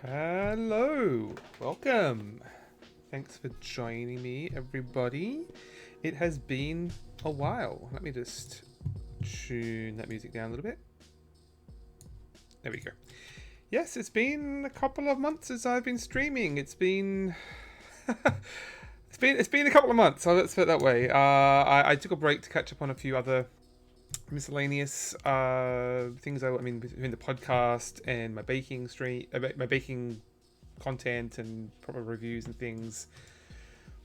Hello, welcome. Thanks for joining me, everybody. It has been a while. Let me just tune that music down a little bit. There we go. Yes, it's been a couple of months since I've been streaming. It's been it's been a couple of months. So let's put it that way. I took a break to catch up on a few other miscellaneous things. I mean, between the podcast and my baking stream, my baking content and proper reviews and things,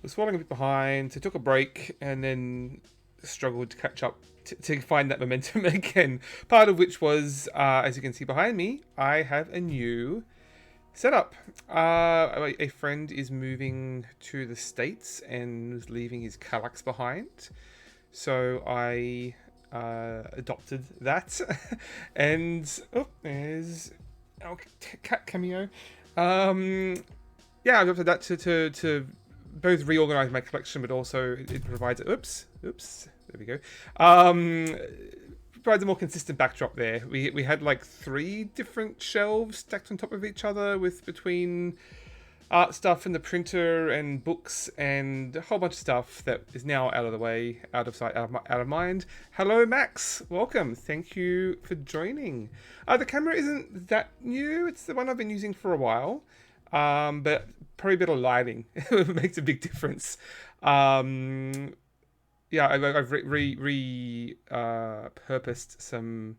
was falling a bit behind. So I took a break and then struggled to catch up to find that momentum again. Part of which was, as you can see behind me, I have a new setup. A friend is moving to the States and was leaving his Kallax behind. So I adopted that. And, oh, there's our cat cameo. Yeah, I adopted that to both reorganize my collection, but also it provides, oops, there we go. Provides a more consistent backdrop there. We had like 3 different shelves stacked on top of each other with between art stuff and the printer and books and a whole bunch of stuff that is now out of the way, out of sight, out of mind. Hello, Max. Welcome. Thank you for joining. The camera isn't that new. It's the one I've been using for a while, but probably a bit of lighting makes a big difference. Yeah, I've purposed some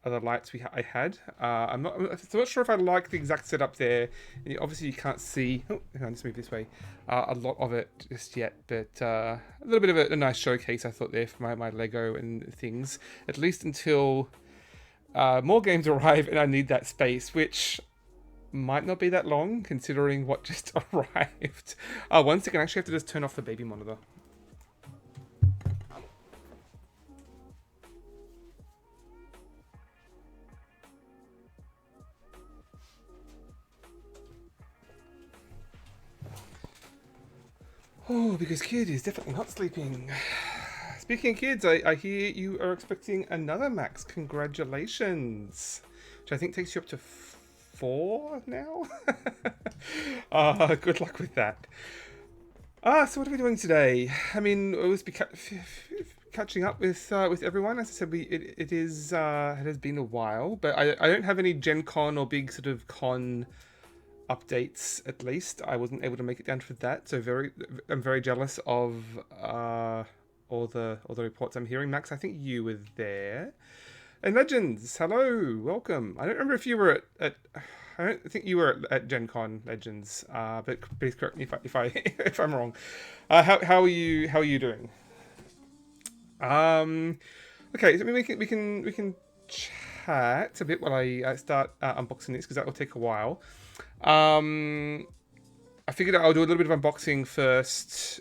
other lights I had. I'm not sure if I like the exact setup there. Obviously, you can't see. Oh, hang on, let's move this way. A lot of it just yet, but a little bit of a nice showcase I thought there for my Lego and things. At least until more games arrive and I need that space, which might not be that long considering what just arrived. One second, I actually have to just turn off the baby monitor. Oh, because kid is definitely not sleeping. Speaking of kids, I hear you are expecting another Max. Congratulations. Which I think takes you up to 4 now. Good luck with that. So what are we doing today? I mean, I was catching up with everyone. As I said, it has been a while, but I don't have any Gen Con or big sort of con updates. At least I wasn't able to make it down for that, so I'm very jealous of all the reports I'm hearing. Max, I think you were there. And Legends, hello, welcome. I don't remember if you were at I don't think you were at Gen Con, Legends, but please correct me if I'm wrong. How are you doing? Okay, so we can chat a bit while I start unboxing this, because that will take a while. I figured I'll do a little bit of unboxing first,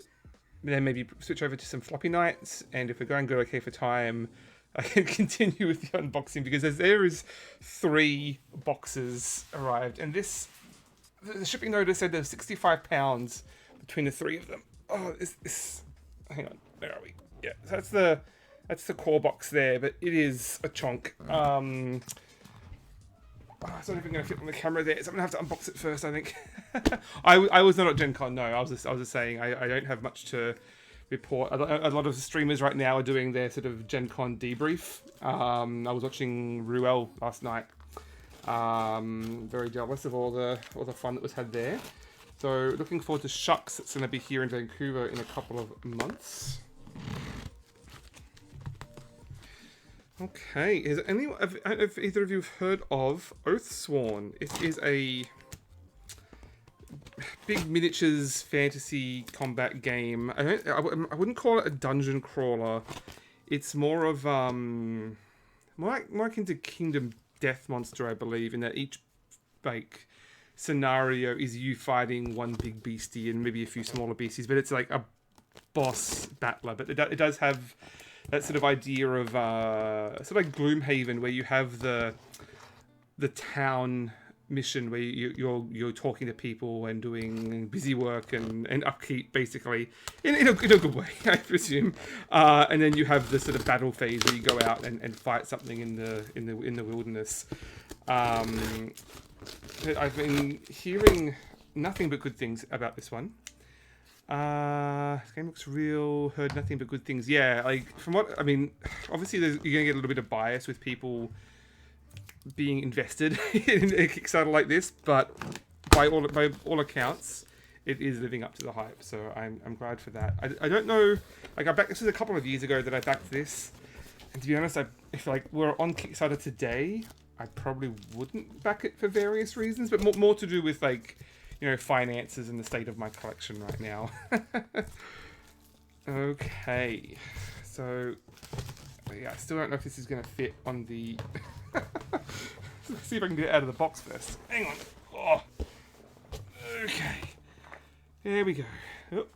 then maybe switch over to some floppy nights, and if we're going good okay for time, I can continue with the unboxing, because there is 3 boxes arrived, and the shipping notice said there's 65 pounds between the 3 of them. Oh, this hang on, where are we? Yeah, so that's the core box there, but it is a chunk. It's not even going to fit on the camera there, so I'm going to have to unbox it first, I think. I was not at Gen Con, no. I was just saying I don't have much to report. A lot of streamers right now are doing their sort of Gen Con debrief. I was watching Ruel last night. Very jealous of all the fun that was had there. So looking forward to Shucks. It's going to be here in Vancouver in a couple of months. Okay, have either of you heard of Oathsworn? It is a big miniatures fantasy combat game. I wouldn't call it a dungeon crawler. It's more of more akin to Kingdom Death Monster, I believe, in that each like scenario is you fighting one big beastie and maybe a few smaller beasties, but it's like a boss battler. But it does have that sort of idea of sort of like Gloomhaven, where you have the town mission where you're talking to people and doing busy work and upkeep, basically in a good way, I presume. And then you have the sort of battle phase where you go out and fight something in the wilderness. I've been hearing nothing but good things about this one. This game looks real. Heard nothing but good things. Yeah, like from what I mean, obviously you're gonna get a little bit of bias with people being invested in a Kickstarter like this, but by all accounts, it is living up to the hype. So I'm glad for that. I don't know. Like I backed this was a couple of years ago that I backed this, and to be honest, if like we're on Kickstarter today, I probably wouldn't back it for various reasons, but more to do with like, you know, finances and the state of my collection right now. Okay, so yeah, I still don't know if this is going to fit on the... Let's see if I can get it out of the box first. Hang on. Oh. Okay. There we go. So,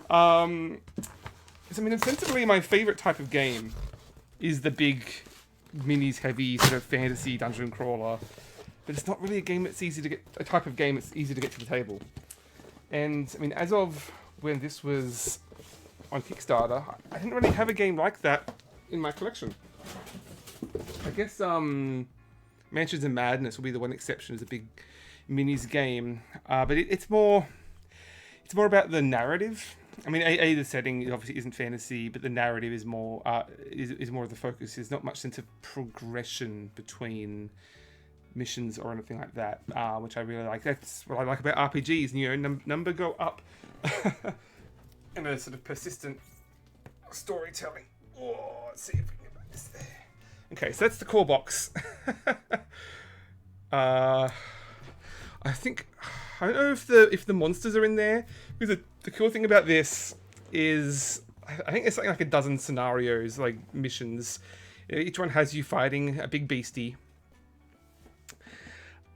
I mean, ostensibly my favourite type of game is the big, minis heavy sort of fantasy dungeon crawler. But it's not really a game that's easy to get, a type of game that's easy to get to the table. And, I mean, as of when this was on Kickstarter, I didn't really have a game like that in my collection. I guess, Mansions of Madness will be the one exception as a big minis game. But it's more about the narrative. I mean, the setting obviously isn't fantasy, but the narrative is more is more of the focus. There's not much sense of progression between missions or anything like that, which I really like. That's what I like about RPGs. You know, number go up, and a sort of persistent storytelling. Oh, let's see if we can get this there. Okay, so that's the core box. I think I don't know if the monsters are in there, because the cool thing about this is I think it's something like a dozen scenarios, like missions. Each one has you fighting a big beastie,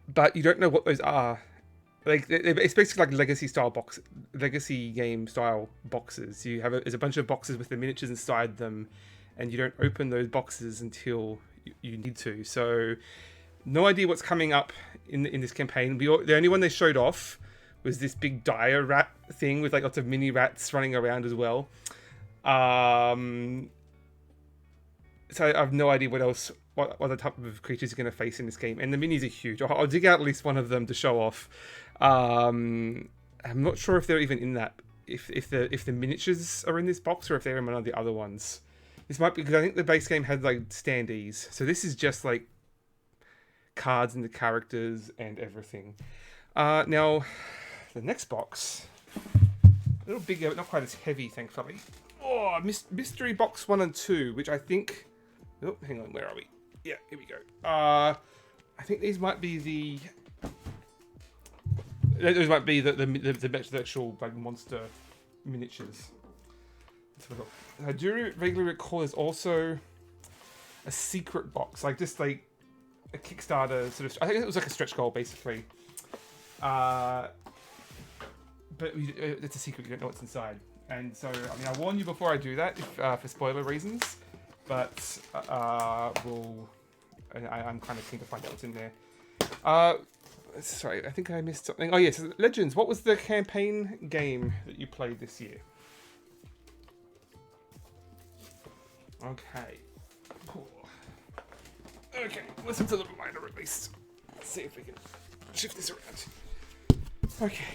but you don't know what those are. Like it's basically like legacy game style boxes. There's a bunch of boxes with the miniatures inside them, and you don't open those boxes until you need to. So no idea what's coming up in this campaign. The only one they showed off was this big dire rat thing with like lots of mini rats running around as well. So I have no idea what else, what other type of creatures you're going to face in this game. And the minis are huge. I'll dig out at least one of them to show off. I'm not sure if they're even in that. If the miniatures are in this box or if they're in one of the other ones. This might be because I think the base game had like standees. So this is just like cards and the characters and everything. Now, the next box, a little bigger, but not quite as heavy, thankfully. Oh, mystery box 1 and 2, which I think. Oh, hang on, where are we? Yeah, here we go. I think these might be the. Those might be the actual like monster miniatures. I do regularly recall there's also a secret box, like just like a Kickstarter sort of. I think it was like a stretch goal, basically. But it's a secret. You don't know what's inside, and so I mean, I warn you before I do that, for spoiler reasons. But I'm kind of keen to find out what's in there. Sorry, I think I missed something. Oh yes, Legends. What was the campaign game that you played this year? Okay. Cool. Okay, listen to the reminder at least. Let's see if we can shift this around. Okay.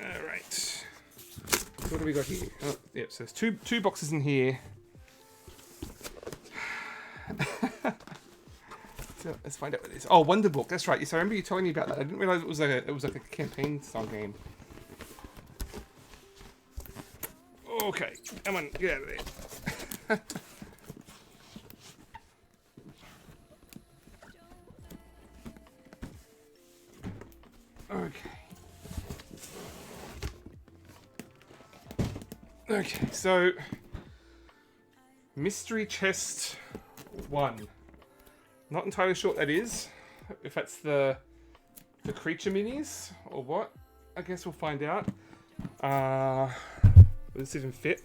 Alright. So what do we got here? Oh, yeah, so there's two boxes in here. So let's find out what it is. Oh, Wonder Book. That's right. Yes, I remember you telling me about that. I didn't realize it was like a campaign style game. Okay, come on, get out of there. Okay, so Mystery Chest 1. Not entirely sure what that is. If that's the creature minis or what. I guess we'll find out. Will this even fit?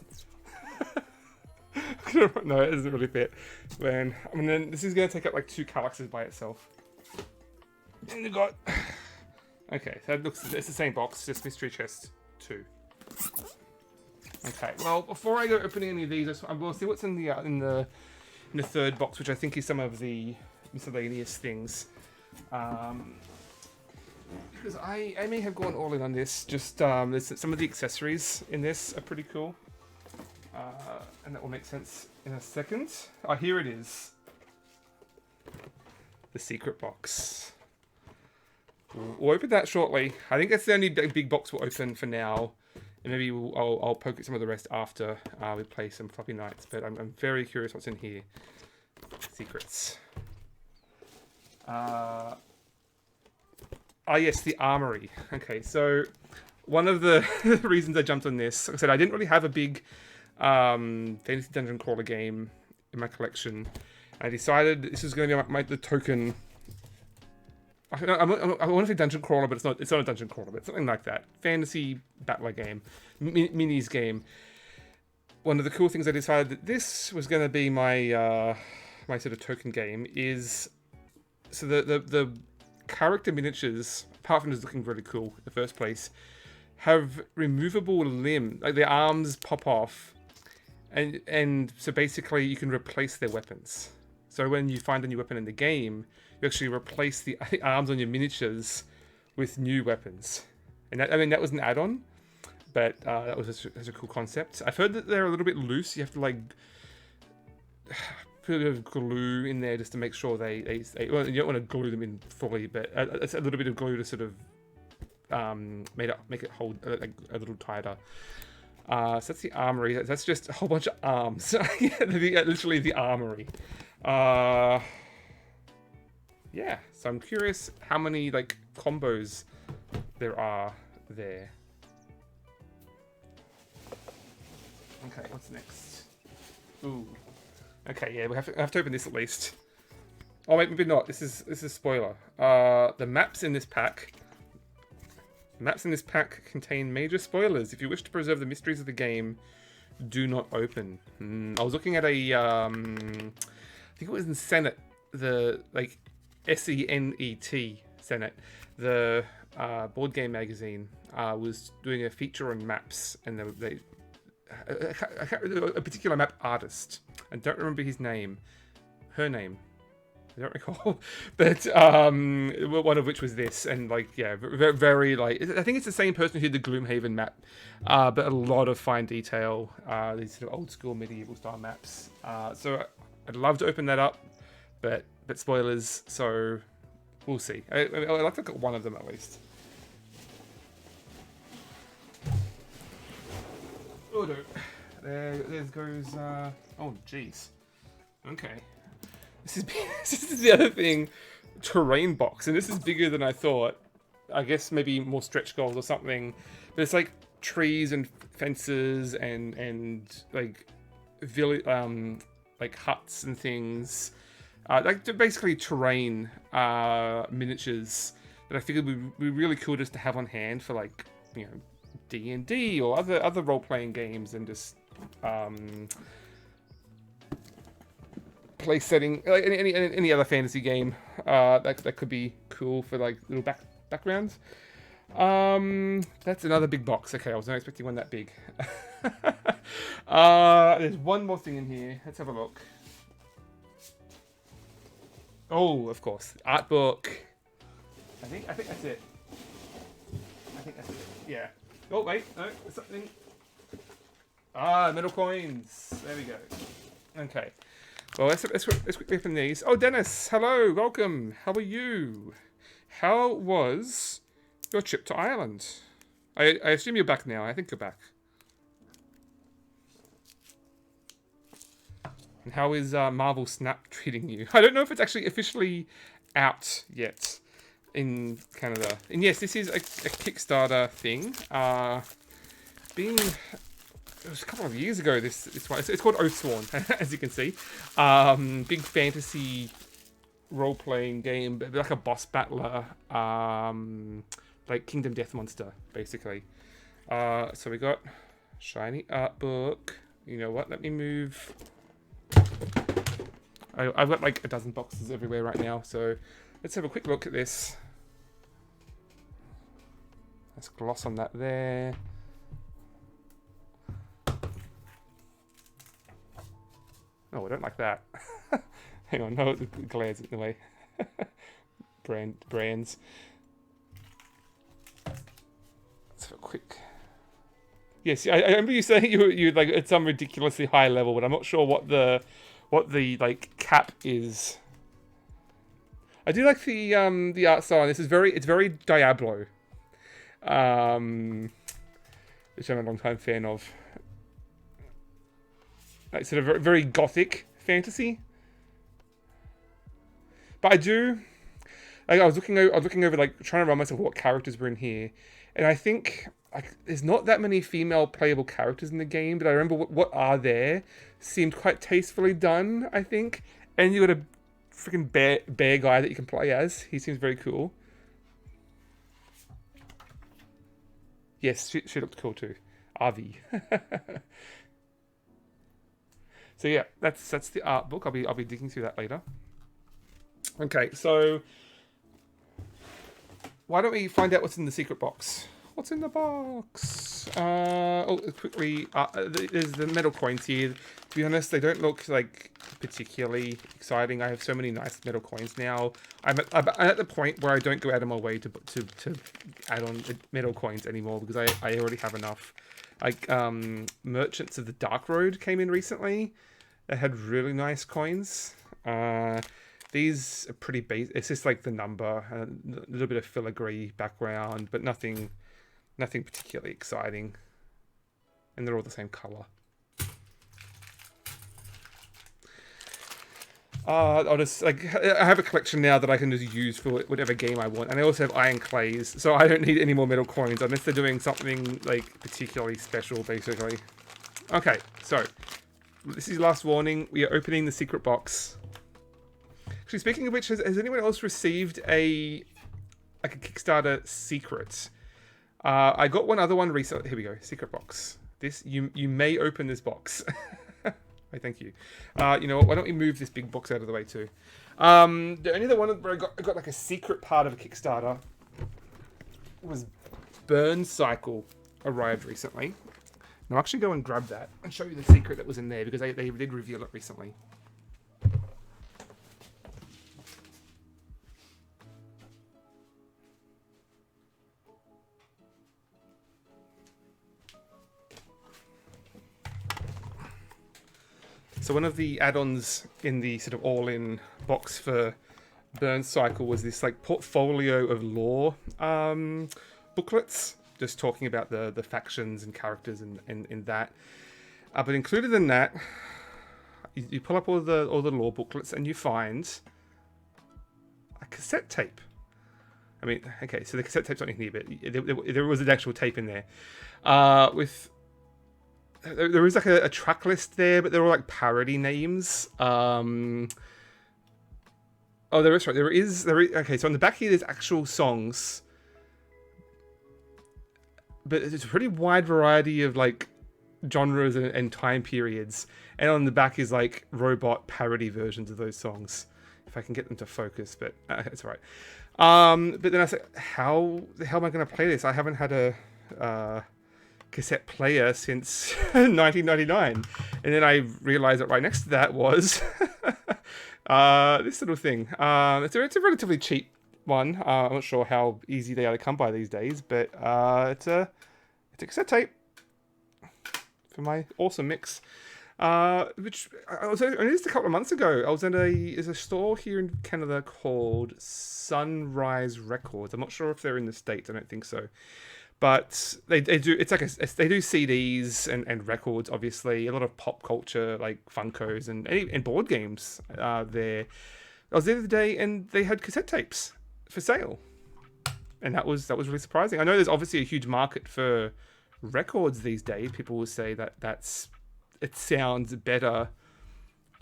No, it doesn't really fit. Man, I mean, then this is going to take up like 2 calluxes by itself. And you got. Okay, so it's the same box, just Mystery Chest 2. Okay, well, before I go opening any of these, I will see what's in the in the third box, which I think is some of the miscellaneous things. Because I may have gone all in on this. Just there's some of the accessories in this are pretty cool, and that will make sense in a second. Oh, here it is, the secret box. We'll open that shortly. I think that's the only big box we'll open for now, and maybe I'll poke at some of the rest after we play some Floppy Nights. But I'm very curious what's in here. Secrets. Yes, the armory. Okay, so one of the reasons I jumped on this, like I said, I didn't really have a big fantasy dungeon crawler game in my collection. I decided this was going to be the token. I want to say dungeon crawler, but it's not a dungeon crawler, but something like that. Fantasy battler game, minis game. One of the cool things I decided that this was going to be my my sort of token game is, so the character miniatures, apart from just looking really cool in the first place, have removable limb, like their arms pop off, and so basically you can replace their weapons. So when you find a new weapon in the game, you actually replace the arms on your miniatures with new weapons. And that, I mean, that was an add-on, but that was a cool concept. I've heard that they're a little bit loose. You have to like put a bit of glue in there just to make sure they well, you don't want to glue them in fully, but it's a little bit of glue to sort of make it hold a little tighter. So that's the armory. That's just a whole bunch of arms. Literally the armory. Yeah, so I'm curious how many like combos there are there. Okay, what's next? Ooh. Okay, yeah, we have to open this at least. Oh wait, maybe not. This is spoiler. The maps in this pack. Maps in this pack contain major spoilers. If you wish to preserve the mysteries of the game, do not open. I was looking at a I think it was in Senate, the like SENET, Senate, the board game magazine was doing a feature on maps, and they a particular map artist. I don't remember his name, her name. I don't recall, but one of which was this, and like, yeah, very like, I think it's the same person who did the Gloomhaven map, but a lot of fine detail, these sort of old school medieval style maps. So I'd love to open that up, but spoilers, so we'll see. I'd like to look at one of them at least. Oh no, there goes, oh jeez, okay. This is the other thing, terrain box, and this is bigger than I thought. I guess maybe more stretch goals or something, but it's like trees and fences and like village, like huts and things, like basically terrain miniatures that I figured would be really cool just to have on hand for, like, you know, D&D or other role playing games, and just place setting, like any other fantasy game that could be cool for like little backgrounds. That's another big box. Okay, I was not expecting one that big. There's one more thing in here. Let's have a look. Oh, of course, art book. I think that's it. I think that's it. Yeah. Oh wait, no, there's something. Metal coins. There we go. Okay. Well, let's quickly open these. Oh, Dennis, hello, welcome. How are you? How was your trip to Ireland? I assume you're back now. I think you're back. And how is Marvel Snap treating you? I don't know if it's actually officially out yet in Canada. And yes, this is a Kickstarter thing. It was a couple of years ago, this one. It's called Oathsworn, as you can see. Big fantasy role-playing game, but like a boss battler, like Kingdom Death Monster, basically. So we got shiny art book. You know what? Let me move. I've got like a dozen boxes everywhere right now, so let's have a quick look at this. Let's gloss on that there. Oh, I don't like that. Hang on, no, the glares in the way. Brands. Let's have a quick. Yes, I remember you saying you like at some ridiculously high level, but I'm not sure what the like cap is. I do like the art style. This is it's very Diablo, which I'm a long time fan of. Like sort of very, very gothic fantasy. But I do. Like, I was looking over, like trying to remind myself what characters were in here, and I think like there's not that many female playable characters in the game. But I remember what are there seemed quite tastefully done. I think, and you got a freaking bear guy that you can play as. He seems very cool. Yes, she looked cool too. Avi. So yeah, that's the art book. I'll be digging through that later. Okay, so why don't we find out what's in the secret box? What's in the box? Quickly, there's the metal coins here. To be honest, they don't look like particularly exciting. I have so many nice metal coins now. I'm at the point where I don't go out of my way to add on metal coins anymore because I already have enough. Like Merchants of the Dark Road came in recently. They had really nice coins. These are pretty basic. It's just like the number, a little bit of filigree background, but nothing particularly exciting. And they're all the same color. I'll just like I have a collection now that I can just use for whatever game I want, and I also have iron clays, so I don't need any more metal coins unless they're doing something like particularly special, basically. Okay, so this is last warning. We are opening the secret box. Actually, speaking of which, has anyone else received a Kickstarter secret? I got one other one recently. Here we go. Secret box. This you may open this box. Thank you. You know what? Why don't we move this big box out of the way too? The only other one where I got like a secret part of a Kickstarter was Burn Cycle arrived recently. And I'll actually go and grab that and show you the secret that was in there because they did reveal it recently. So one of the add-ons in the sort of all-in box for Burn Cycle was this like portfolio of lore booklets, just talking about the factions and characters and that. But included in that, you pull up all the lore booklets and you find a cassette tape. I mean, okay, so the cassette tape's not in here, but there was an actual tape in there there is like a track list there, but they're all like parody names. Oh, there is right. There is. Okay, so on the back here, there's actual songs, but it's a pretty wide variety of like genres and time periods. And on the back is like robot parody versions of those songs, if I can get them to focus. But it's all right. But then I said, how the hell am I going to play this? I haven't had a cassette player since 1999, and then I realized that right next to that was this little thing. It's a relatively cheap one. I'm not sure how easy they are to come by these days, but it's a cassette tape for my awesome mix. Which I was only just a couple of months ago. I was at there's a store here in Canada called Sunrise Records. I'm not sure if they're in the States. I don't think so. But they do. It's like they do CDs and records. Obviously, a lot of pop culture like Funkos and board games. There, I was there the other day and they had cassette tapes for sale, and that was really surprising. I know there's obviously a huge market for records these days. People will say that it sounds better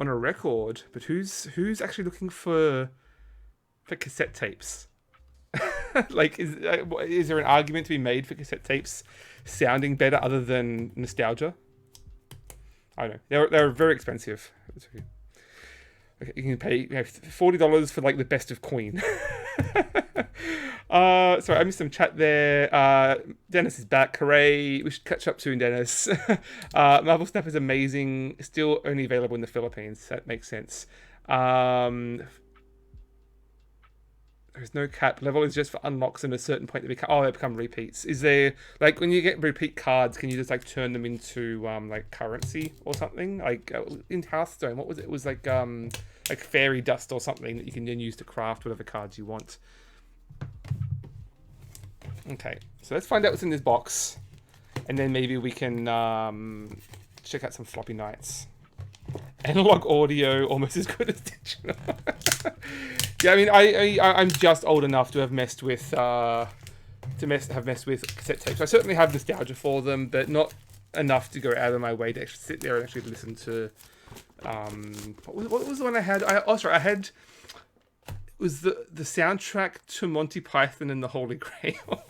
on a record, but who's actually looking for cassette tapes? Like, is there an argument to be made for cassette tapes sounding better other than nostalgia? I don't know. They're very expensive. Okay, you can pay $40 for like the best of Queen. Sorry, I missed some chat there. Dennis is back. Hooray! We should catch up soon, Dennis. Marvel Snap is amazing. Still only available in the Philippines. That makes sense. There's no cap. Level is just for unlocks and a certain point they become repeats. Is there, like, when you get repeat cards, can you just like turn them into like currency or something? Like in Hearthstone, what was it? It was like fairy dust or something that you can then use to craft whatever cards you want. Okay, so let's find out what's in this box, and then maybe we can check out some Floppy Nights. Analog audio, almost as good as digital. Yeah, I mean, I'm just old enough to have messed with cassette tapes. I certainly have nostalgia for them, but not enough to go out of my way to actually sit there and actually listen to. What was the one I had? I had. It was the soundtrack to Monty Python and the Holy Grail.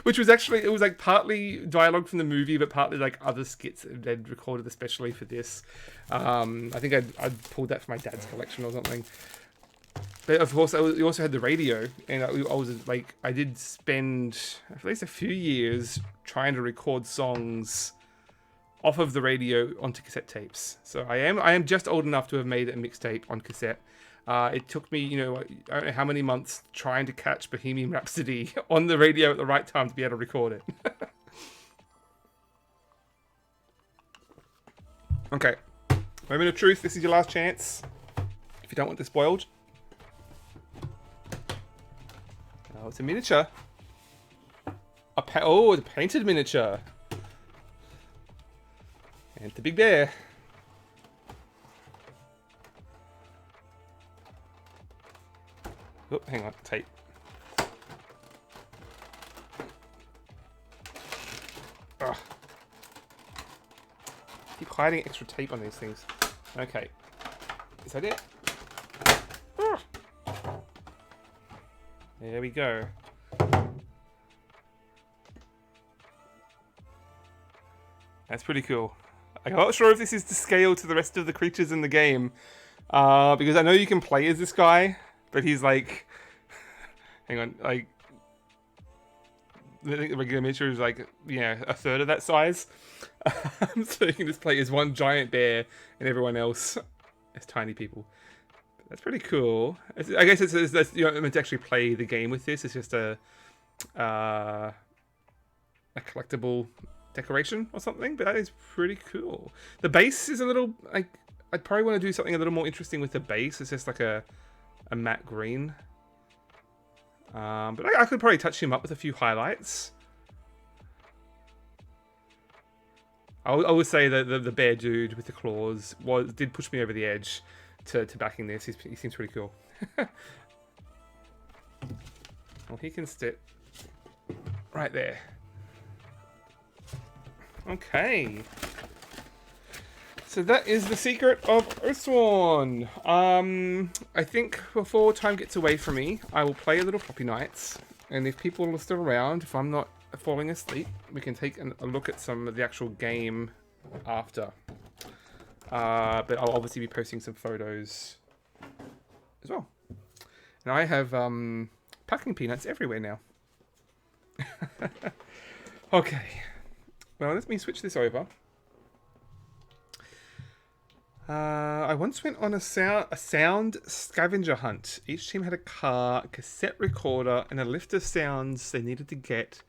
Which was actually, it was like partly dialogue from the movie, but partly like other skits that they'd recorded especially for this. I think I'd pulled that from my dad's collection or something. But of course, you also had the radio, and I did spend at least a few years trying to record songs off of the radio onto cassette tapes. So I am just old enough to have made a mixtape on cassette. It took me, I don't know how many months trying to catch Bohemian Rhapsody on the radio at the right time to be able to record it. Okay. Moment of truth. This is your last chance. If you don't want this spoiled. Oh, it's a miniature. It's a painted miniature. And the big bear. Oh, hang on, tape. Ugh. Keep hiding extra tape on these things. Okay. Is that it? Ugh. There we go. That's pretty cool. I'm not sure if this is to scale to the rest of the creatures in the game. Because I know you can play as this guy. But he's like, hang on, like, I think the regular miniature is like, a third of that size. So you can just play as one giant bear and everyone else as tiny people. But that's pretty cool. I guess you're not meant to actually play the game with this. It's just a collectible decoration or something. But that is pretty cool. The base is a little, like, I'd probably want to do something a little more interesting with the base. It's just like a matte green. But I could probably touch him up with a few highlights. I would say that the bear dude with the claws did push me over the edge to backing this. He seems pretty cool. Well, he can sit right there. Okay. So that is the secret of Oathsworn. I think before time gets away from me, I will play a little Floppy Nights. And if people are still around, if I'm not falling asleep, we can take a look at some of the actual game after. But I'll obviously be posting some photos as well. And I have packing peanuts everywhere now. Okay. Well, let me switch this over. I once went on a sound scavenger hunt. Each team had a car, a cassette recorder, and a list of sounds they needed to get.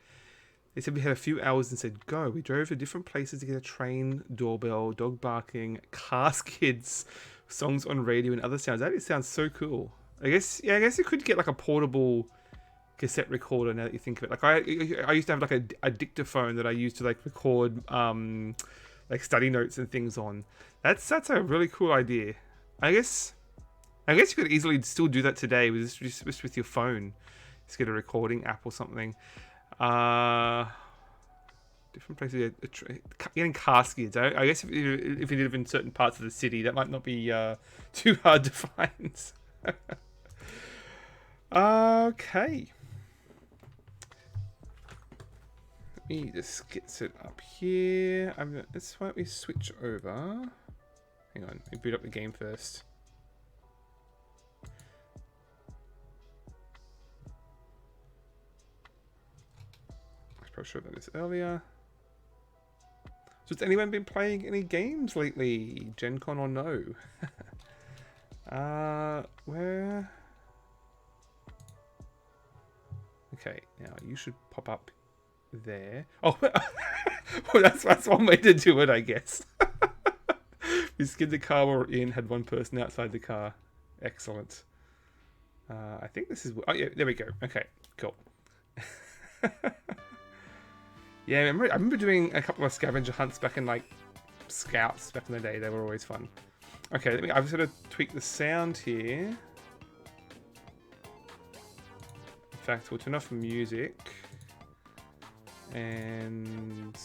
They said we had a few hours and said, go. We drove to different places to get a train, doorbell, dog barking, car skids, songs on radio, and other sounds. That sounds so cool. I guess you could get like a portable cassette recorder now that you think of it. Like I used to have like a dictaphone that I used to like record like study notes and things on. That's a really cool idea. I guess you could easily still do that today with just with your phone. Just get a recording app or something. Different places. Getting car skids. I guess if you live in certain parts of the city, that might not be too hard to find. Okay. Let me just get it up here. Why don't we switch over? Hang on, let me boot up the game first. I was probably showed this earlier. So has anyone been playing any games lately? Gen Con or no? Where? Okay, now you should pop up there. Oh, well, that's one way to do it, I guess. We skid the car we're in, had one person outside the car. Excellent. I think this is... Oh, yeah, there we go. Okay, cool. Yeah, I remember doing a couple of scavenger hunts back in, like, Scouts back in the day. They were always fun. Okay, I've sort of tweaked the sound here. In fact, we'll turn off music. And...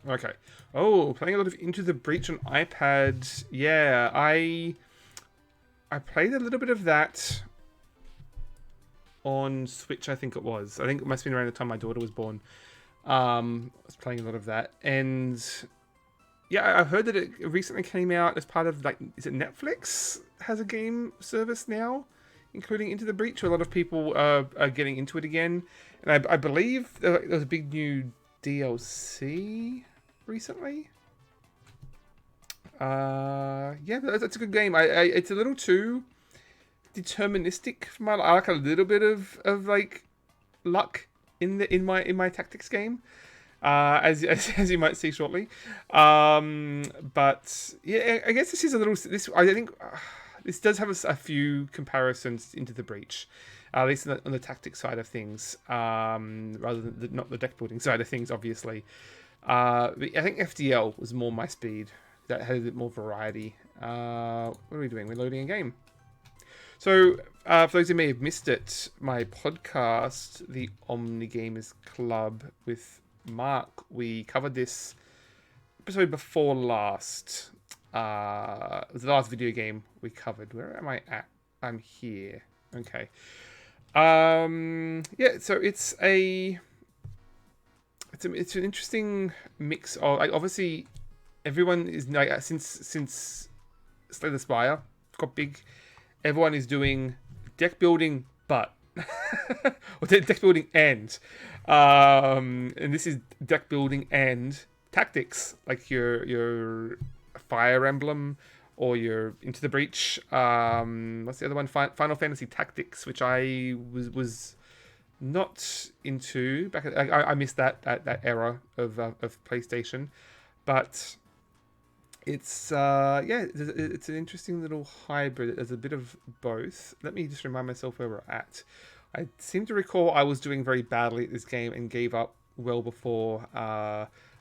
Okay. Oh, playing a lot of Into the Breach on iPad. Yeah, I played a little bit of that on Switch, I think it was. I think it must have been around the time my daughter was born. I was playing a lot of that. And yeah, I heard that it recently came out as part of, like, is it Netflix has a game service now, including Into the Breach, where a lot of people are getting into it again. And I believe there was a big new DLC recently. Yeah, that's a good game. It's a little too deterministic for my. I like a little bit of like luck in my tactics game, as you might see shortly. But yeah, I guess this is a little. I think this does have a few comparisons Into the Breach. At least on the tactics side of things, rather than not the deck building side of things, obviously. But I think FDL was more my speed. That had a bit more variety. What are we doing? We're loading a game. So, for those who may have missed it, my podcast, the Omni Gamers Club with Mark, we covered this episode before last. It was the last video game we covered. Where am I at? I'm here. Okay. Yeah, so it's an interesting mix of, like, obviously everyone is, like, since Slay the Spire got big, everyone is doing deck building, but or deck building and this is deck building and tactics, like your Fire Emblem or you're Into the Breach. What's the other one? Final Fantasy Tactics, which I was not into back. I missed that era of PlayStation, but it's yeah, it's an interesting little hybrid. There's a bit of both. Let me just remind myself where we're at. I seem to recall I was doing very badly at this game and gave up well before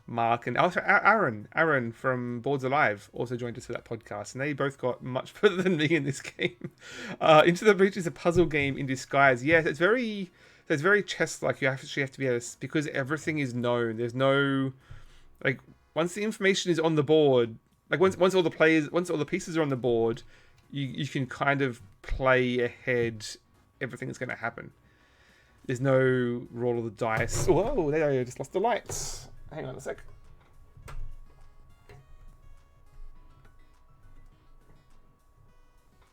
Mark and also Aaron from Boards Alive also joined us for that podcast, and they both got much further than me in this game. Into the Breach is a puzzle game in disguise. Yes, it's very chess-like. You actually have to be able to, because everything is known. There's no, like, once the information is on the board, like once all the pieces are on the board, you can kind of play ahead everything that's going to happen. There's no roll of the dice. Whoa, there I just lost the lights. Hang on a sec.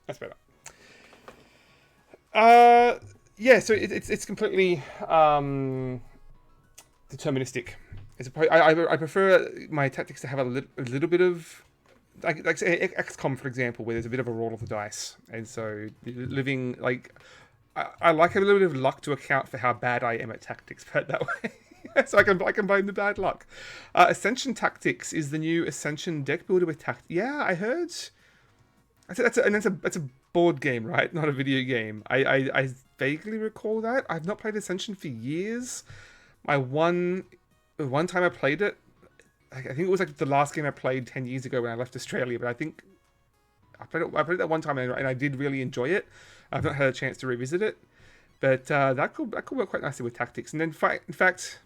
That's better. Yeah, so it's completely deterministic. I prefer my tactics to have a little bit of, like say XCOM, for example, where there's a bit of a roll of the dice, and so living, like, I like a little bit of luck to account for how bad I am at tactics, put it that way. So I can blame the bad luck. Ascension Tactics is the new Ascension deck builder with tactics. Yeah, I heard. That's a board game, right? Not a video game. I vaguely recall that. I've not played Ascension for years. One time I played it, I think it was like the last game I played 10 years ago when I left Australia. But I think I played it that one time and I did really enjoy it. I've not had a chance to revisit it, but that could work quite nicely with tactics. And then in fact,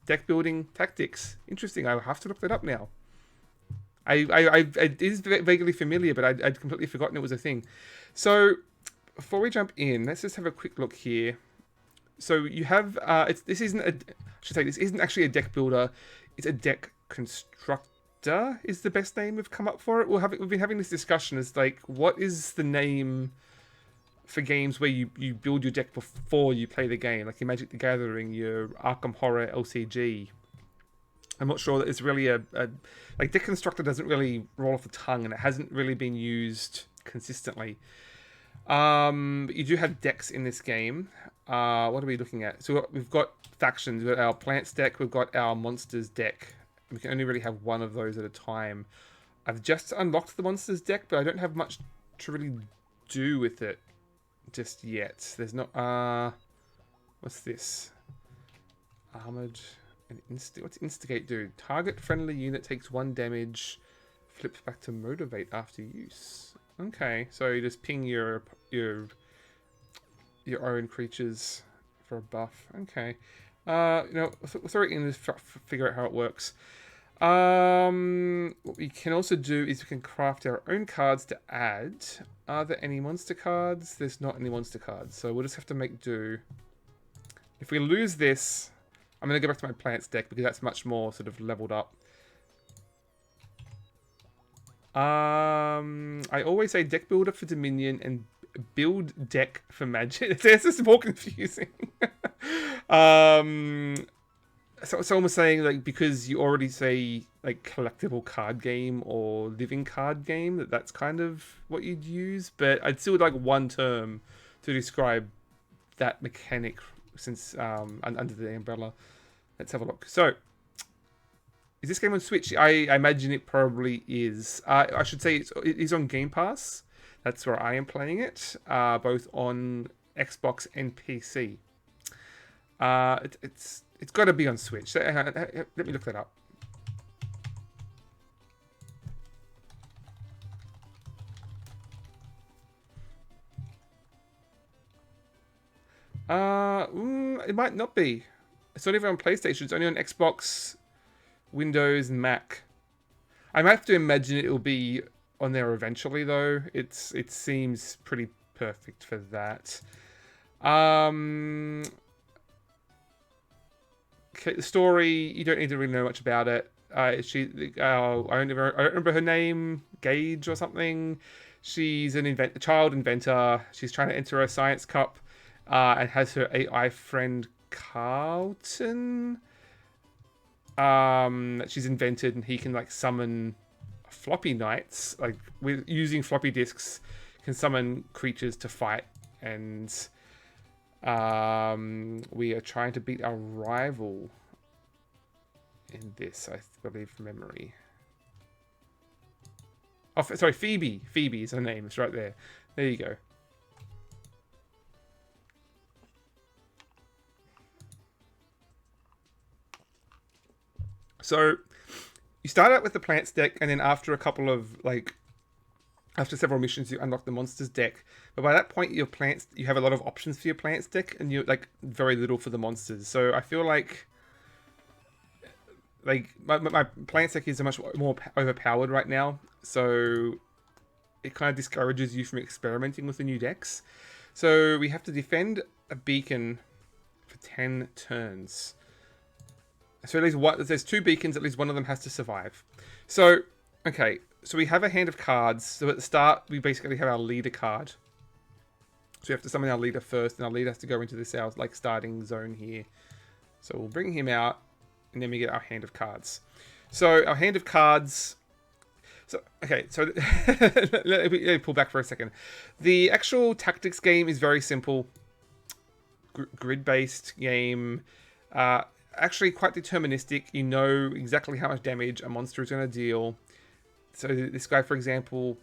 deck building tactics. Interesting. I have to look that up now. It is vaguely familiar, but I'd completely forgotten it was a thing. So before we jump in, let's just have a quick look here. So you have this isn't actually a deck builder. It's a deck constructor is the best name we've come up for it. We've been having this discussion as, like, what is the name for games where you build your deck before you play the game, like your Magic the Gathering, your Arkham Horror LCG. I'm not sure that it's really like deck constructor doesn't really roll off the tongue, and it hasn't really been used consistently. But you do have decks in this game. What are we looking at? So we've got factions. We've got our plants deck. We've got our monsters deck. We can only really have one of those at a time. I've just unlocked the monsters deck, but I don't have much to really do with it just yet. There's not. What's this? Armored and what's instigate do? Target friendly unit takes 1 damage, flips back to motivate after use. Okay, so you just ping your own creatures for a buff. Okay, we'll throw it in and figure out how it works. What we can also do is we can craft our own cards to add. Are there any monster cards? There's not any monster cards, so we'll just have to make do. If we lose this, I'm going to go back to my plants deck because that's much more sort of leveled up. I always say deck builder for Dominion and build deck for Magic. This is more confusing. So someone was saying, like, because you already say, like, collectible card game or living card game, that's kind of what you'd use. But I'd still like one term to describe that mechanic since under the umbrella. Let's have a look. So, is this game on Switch? I imagine it probably is. I should say it is on Game Pass. That's where I am playing it, both on Xbox and PC. It's got to be on Switch. Let me look that up. It might not be. It's not even on PlayStation. It's only on Xbox, Windows, and Mac. I might have to imagine it will be on there eventually, though. It seems pretty perfect for that. Okay, the story, you don't need to really know much about it. I don't remember her name, Gage or something. She's a child inventor. She's trying to enter a science cup, and has her AI friend Carlton. She's invented, and he can like summon floppy knights, like with using floppy disks, can summon creatures to fight, and we are trying to beat our rival in this, I believe, from memory. Oh, sorry, Phoebe. Phoebe is her name. It's right there. There you go. So, you start out with the plants deck, and then after a couple of, after several missions, you unlock the monsters deck. But by that point, you have a lot of options for your plants deck, and you're, very little for the monsters. So, I feel like my plants deck is much more overpowered right now. So, it kind of discourages you from experimenting with the new decks. So, we have to defend a beacon for 10 turns. So at least there's 2 beacons, at least one of them has to survive. So, okay, so we have a hand of cards. So at the start, we basically have our leader card. So we have to summon our leader first, and our leader has to go into this starting zone here. So we'll bring him out, and then we get our hand of cards. So our hand of cards. So okay, so let me pull back for a second. The actual tactics game is very simple, grid-based game. Actually quite deterministic. You know exactly how much damage a monster is going to deal. So this guy, for example,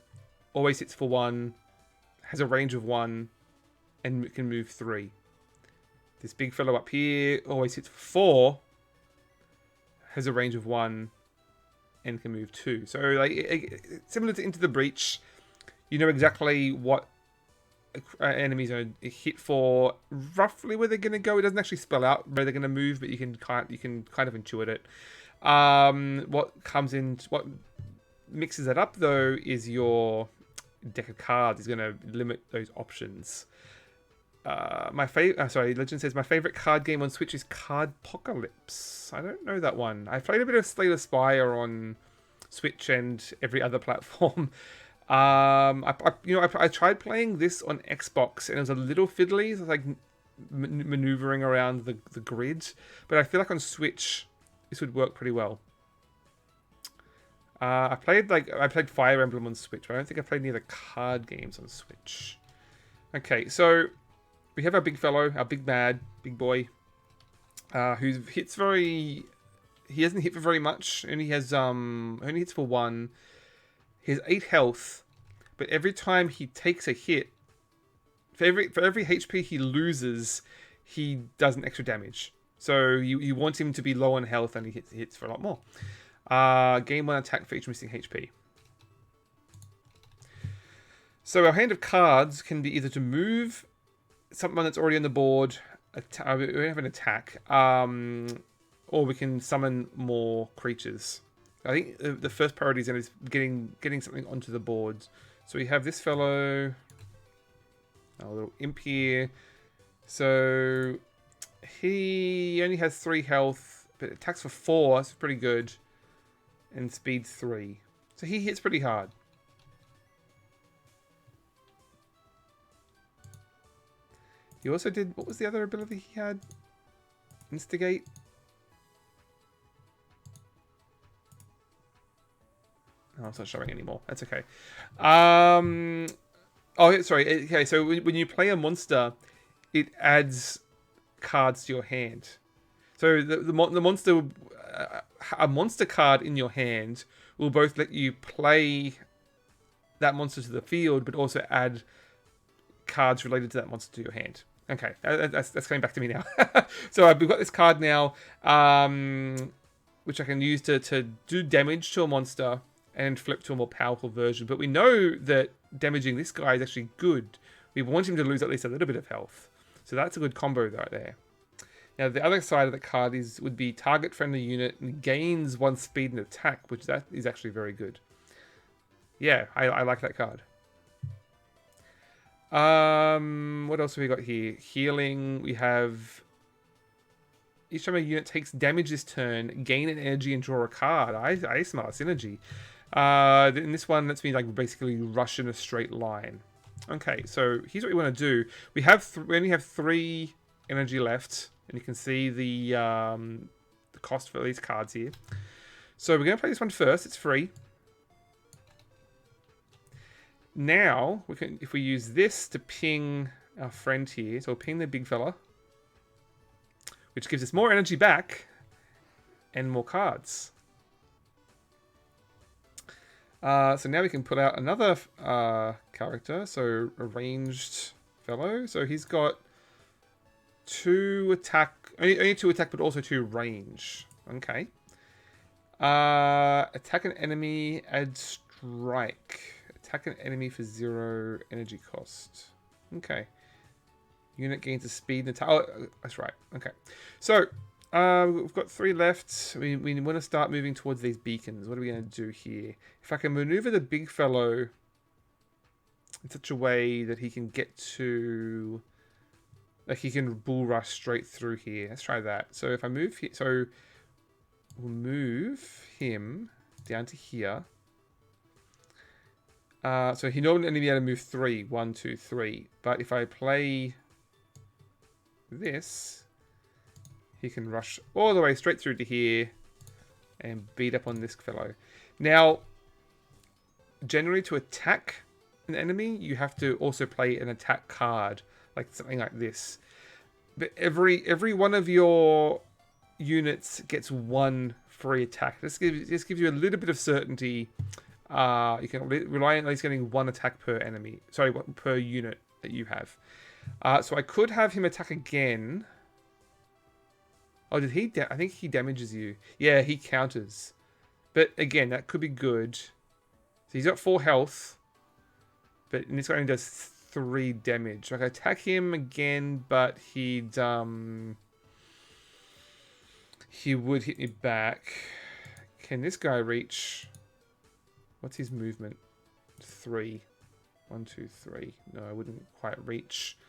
always hits for 1, has a range of 1, and can move 3. This big fellow up here always hits for 4, has a range of 1, and can move 2. So similar to Into the Breach, you know exactly what enemies are hit for, roughly where they're going to go. It doesn't actually spell out where they're going to move, but you can kind of intuit it. What mixes that up though is your deck of cards is going to limit those options. Legend says my favorite card game on Switch is Cardpocalypse. I don't know that one. I played a bit of Slay the Spire on Switch and every other platform. I tried playing this on Xbox, and it was a little fiddly. It was like maneuvering around the grid, but I feel like on Switch this would work pretty well. I played Fire Emblem on Switch, but I don't think I played any of the card games on Switch. Okay, so we have our big fellow, our big boy, who hits very. He hasn't hit for very much. Only hits for 1. He has 8 health, but every time he takes a hit, for every HP he loses, he does an extra damage. So you want him to be low on health, and he hits for a lot more. Gain 1 attack for each missing HP. So our hand of cards can be either to move someone that's already on the board. We have an attack, or we can summon more creatures. I think the first priority is getting something onto the board. So we have this fellow, a little imp here. So he only has 3 health, but attacks for 4. That's pretty good. And speed 3. So he hits pretty hard. He also did... What was the other ability he had? Instigate? Oh, it's not showing anymore. That's okay. Oh, sorry. Okay, so when you play a monster, it adds cards to your hand. So the monster... a monster card in your hand will both let you play that monster to the field, but also add cards related to that monster to your hand. Okay, that's coming back to me now. So we've got this card now, which I can use to do damage to a monster and flip to a more powerful version. But we know that damaging this guy is actually good. We want him to lose at least a little bit of health. So that's a good combo right there. Now, the other side of the card would be target friendly unit and gains 1 speed and attack, which that is actually very good. Yeah, I like that card. What else have we got here? Healing. We have each time a unit takes damage this turn, gain an energy and draw a card. I smell a synergy. In this one, lets me like basically rush in a straight line. Okay, so here's what we want to do. We only have 3 energy left. And you can see the cost for these cards here. So we're going to play this one first. It's free. Now, if we use this to ping our friend here, so we'll ping the big fella, which gives us more energy back and more cards. So now we can put out another character. So a ranged fellow. So he's got 2 attack, only 2 attack, but also 2 range. Okay. Attack an enemy, add strike. Attack an enemy for 0 energy cost. Okay. Unit gains a speed and attack. Oh, that's right. Okay. So we've got 3 left. We want to start moving towards these beacons. What are we going to do here? If I can maneuver the big fellow in such a way that he can get to... Like he can bull rush straight through here. Let's try that. So if I move here, so we'll move him down to here. So he normally only be able to move 3. 1, 2, 3. But if I play this, he can rush all the way straight through to here and beat up on this fellow. Now, generally to attack an enemy, you have to also play an attack card. Like something like this. But every one of your units gets 1 free attack. This gives you a little bit of certainty. You can rely on at least getting 1 attack per enemy. Sorry, per unit that you have. So I could have him attack again. Oh, did he? I think he damages you. Yeah, he counters. But again, that could be good. So he's got 4 health. But in this guy only does 3 damage. Like I attack him again, but he would hit me back. Can this guy reach? What's his movement? 3. 1, 2, 3. No, I wouldn't quite reach.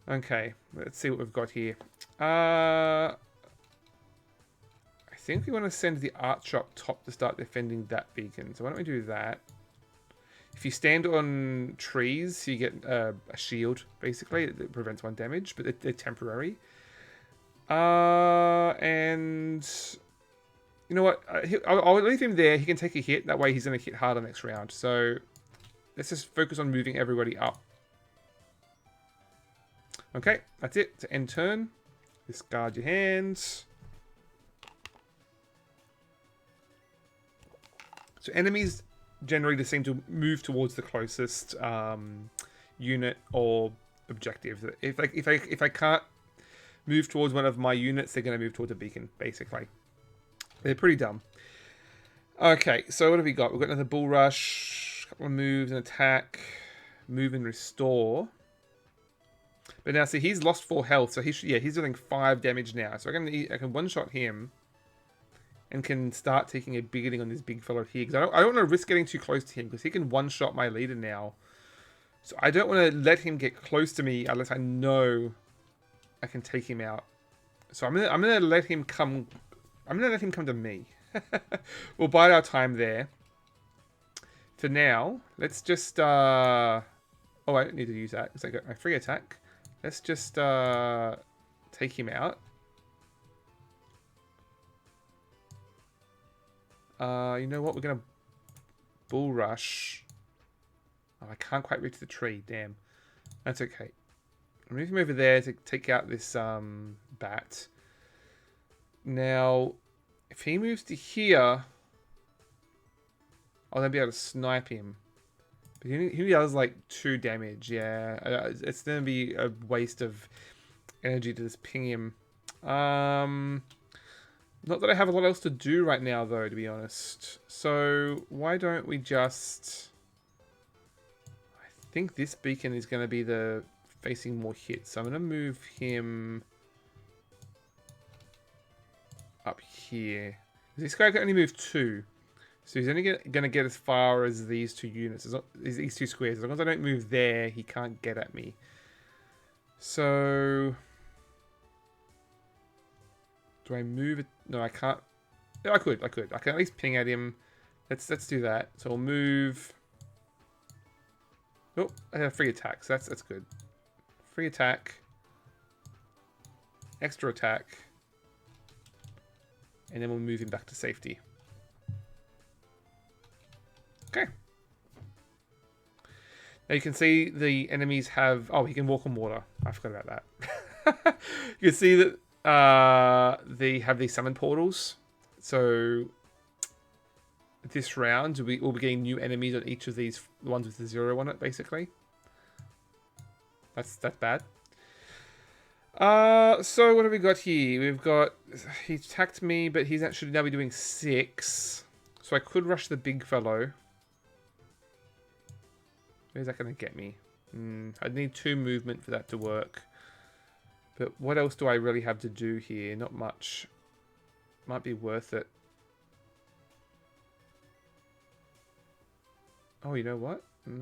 Okay, let's see what we've got here. I think we want to send the archer up top to start defending that beacon. So why don't we do that? If you stand on trees, you get a shield, basically. It prevents 1 damage, but they're temporary. And You know what? I'll leave him there. He can take a hit. That way he's going to hit harder next round. So let's just focus on moving everybody up. Okay, that's it. To end turn. Discard your hands. So enemies generally just seem to move towards the closest unit or objective. If I can't move towards one of my units, they're going to move towards a beacon, basically. They're pretty dumb. Okay, so what have we got? We've got another bull rush, a couple of moves, an attack, move and restore. But now, see, he's lost 4 health, so he's dealing 5 damage now. So I can one-shot him and can start taking a beating on this big fellow here. Because I don't want to risk getting too close to him, because he can one-shot my leader now. So I don't want to let him get close to me unless I know I can take him out. So I'm gonna let him come. I'm gonna let him come to me. We'll bide our time there. For now, let's just. Oh, I don't need to use that because I got my free attack. Let's just take him out. You know what? We're gonna bull rush. Oh, I can't quite reach the tree. Damn. That's okay. I'll move him over there to take out this bat. Now, if he moves to here, I'll then be able to snipe him. But he does like 2 damage. Yeah, it's going to be a waste of energy to just ping him. Not that I have a lot else to do right now, though, to be honest. So why don't we just... I think this beacon is going to be the facing more hits. So I'm going to move him up here. This guy can only move 2. So he's only going to get as far as these 2 units. These 2 squares. As long as I don't move there, he can't get at me. So... do I move it? No, I can't. No, I could. I can at least ping at him. Let's do that. So I'll move... oh, I have free attack. So that's good. Free attack. Extra attack. And then we'll move him back to safety. Okay. Now you can see the enemies have... oh, he can walk on water. I forgot about that. You can see that they have these summon portals. So this round, we'll be getting new enemies on each of these, the ones with the 0 on it, basically. That's bad. So what have we got here? We've got... he attacked me, but he's actually now be doing 6. So I could rush the big fellow. Where's that going to get me? I'd need 2 movement for that to work. But what else do I really have to do here? Not much. Might be worth it. Oh, you know what? You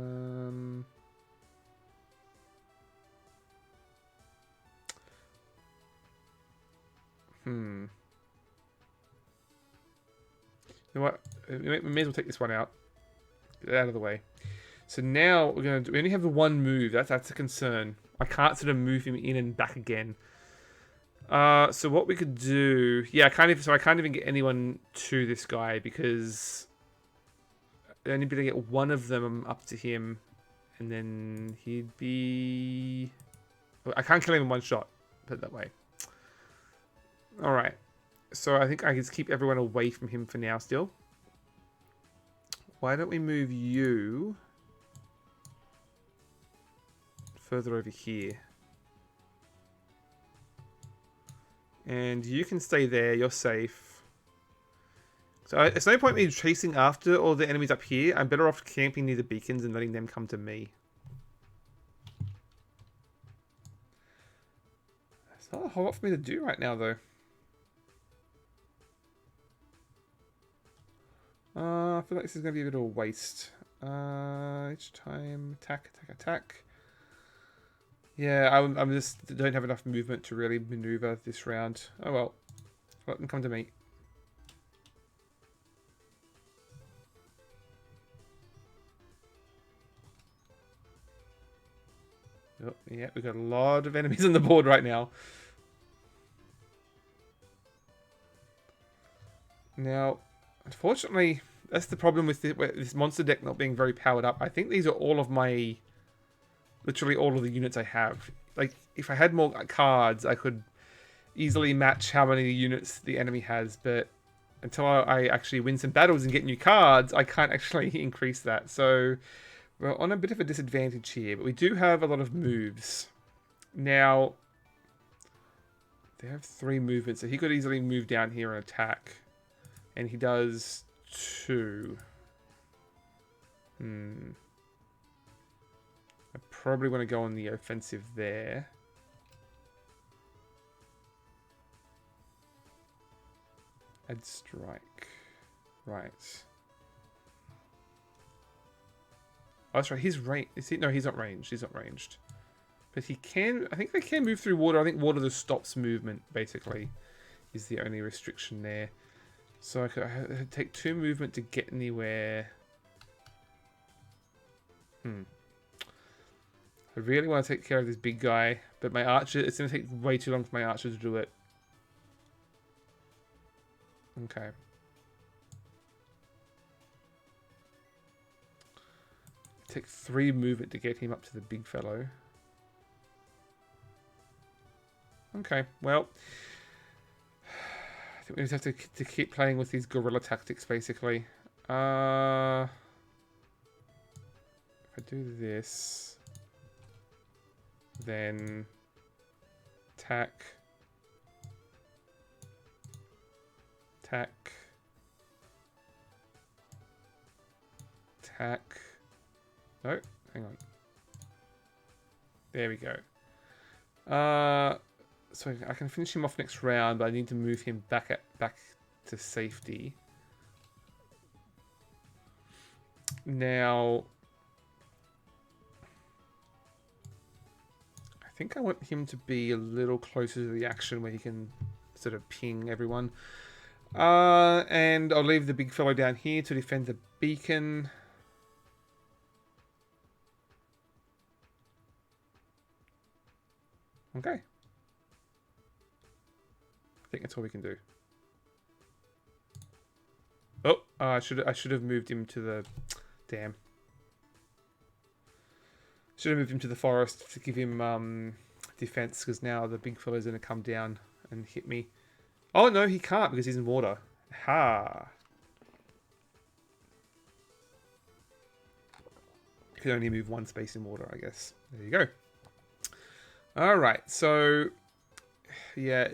know what? We may as well take this one out. Get it out of the way. So now we're going to... we only have the 1 move. That's a concern. I can't sort of move him in and back again. So what we could do... yeah, I can't even get anyone to this guy because I only be able to get 1 of them up to him, and then he'd be... I can't kill him in 1 shot. Put it that way. Alright. So I think I can just keep everyone away from him for now still. Why don't we move you further over here? And you can stay there, you're safe. So it's no point me chasing after all the enemies up here. I'm better off camping near the beacons and letting them come to me. There's not a whole lot for me to do right now, though. I feel like this is going to be a bit of a waste. Each time, attack. Yeah, I'm just don't have enough movement to really maneuver this round. Oh well, let them come to me. Oh, yeah, we've got a lot of enemies on the board right now. Now, unfortunately, that's the problem with this monster deck not being very powered up. I think these are all of my... literally all of the units I have. Like, if I had more cards, I could easily match how many units the enemy has, but until I actually win some battles and get new cards, I can't actually increase that. So we're on a bit of a disadvantage here, but we do have a lot of moves. Now, they have 3 movements, so he could easily move down here and attack. And he does 2. I probably want to go on the offensive there. Add strike. Right. Oh, that's right. He's range. Is he? No, he's not ranged. He's not ranged. But he can... I think they can move through water. I think water just stops movement, basically, is the only restriction there. So I could take 2 movement to get anywhere. I really want to take care of this big guy, but my archer... It's going to take way too long for my archer to do it. Okay. Take 3 movement to get him up to the big fellow. Okay, well... I think we just have to keep playing with these guerrilla tactics, basically. If I do this... Then... Attack... Attack. Attack. No, hang on. There we go. So I can finish him off next round, but I need to move him back to safety. Now, I think I want him to be a little closer to the action where he can sort of ping everyone. And I'll leave the big fellow down here to defend the beacon. Okay. I think that's all we can do. Oh, I should have moved him to the... Damn. Should have moved him to the forest to give him defense, because now the big fellow's going to come down and hit me. Oh, no, he can't because he's in water. Ha! You can only move 1 space in water, I guess. There you go. Alright, so... Yeah,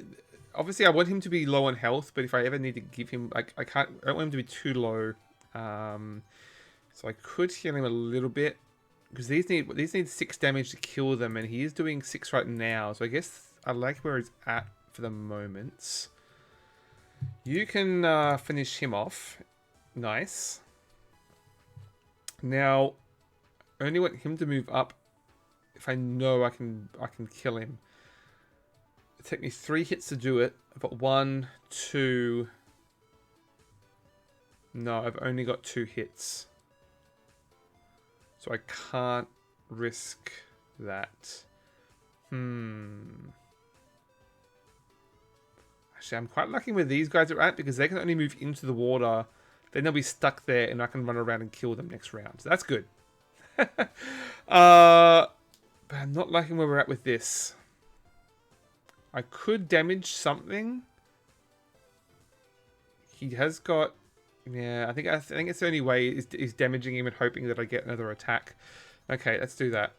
obviously I want him to be low on health, but if I ever need to give him... I don't want him to be too low. So I could heal him a little bit. Because these need 6 damage to kill them, and he is doing 6 right now. So I guess I like where he's at for the moment. You can finish him off. Nice. Now, I only want him to move up if I know I can kill him. It took me 3 hits to do it. I've got 1, 2. No, I've only got 2 hits. So I can't risk that. Actually, I'm quite lucky where these guys are at because they can only move into the water. Then they'll be stuck there and I can run around and kill them next round. So that's good. But I'm not liking where we're at with this. I could damage something. He has got... Yeah, I think it's the only way is damaging him and hoping that I get another attack. Okay, let's do that.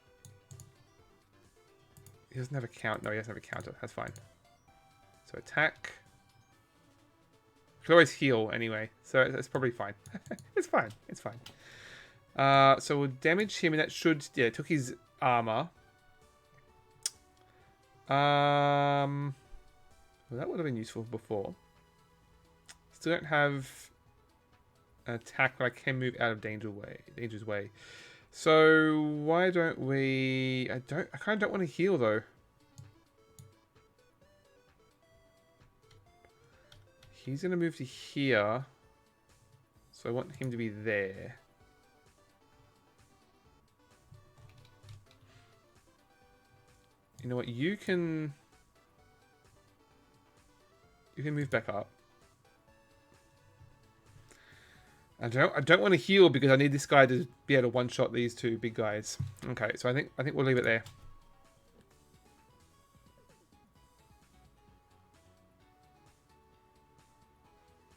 He doesn't have a count. No, he doesn't have a counter. That's fine. So attack. You can always heal anyway, so it's probably fine. It's fine. It's fine. So we'll damage him, and that should... Yeah, it took his armor. Well, that would have been useful before. Still don't have an attack, but I can move out of danger's way. So why don't we... I kind of don't want to heal though. He's going to move to here. So I want him to be there. You know what? You can move back up. I don't want to heal because I need this guy to be able to one-shot these two big guys. Okay, so I think we'll leave it there.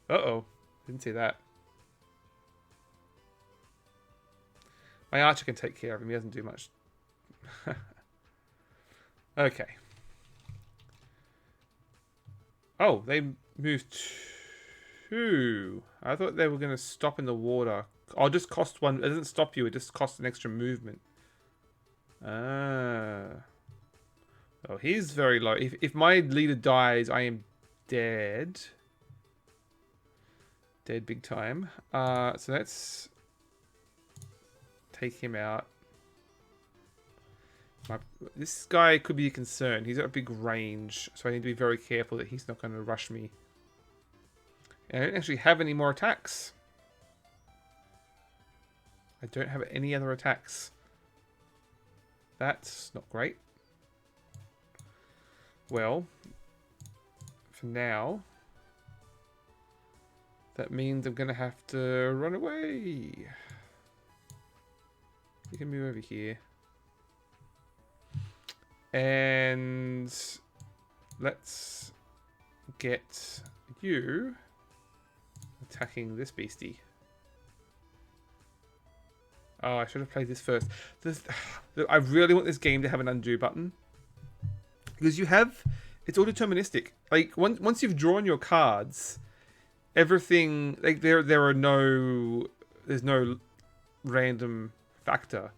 Uh-oh. Didn't see that. My archer can take care of him. He doesn't do much. Okay. Oh, they moved two. I thought they were going to stop in the water. I'll just cost one. It doesn't stop you. It just costs an extra movement. Ah. Oh, he's very low. If my leader dies, I am dead. Dead big time. So let's take him out. This guy could be a concern. He's got a big range, so I need to be very careful that he's not going to rush me. And I don't actually have any more attacks. I don't have any other attacks. That's not great. Well, for now, that means I'm going to have to run away. You can move over here. And let's get you attacking this beastie. Oh, I should have played this first. I really want this game to have an undo button. Because you have... It's all deterministic. Like, once you've drawn your cards, everything... Like, there's no random factor.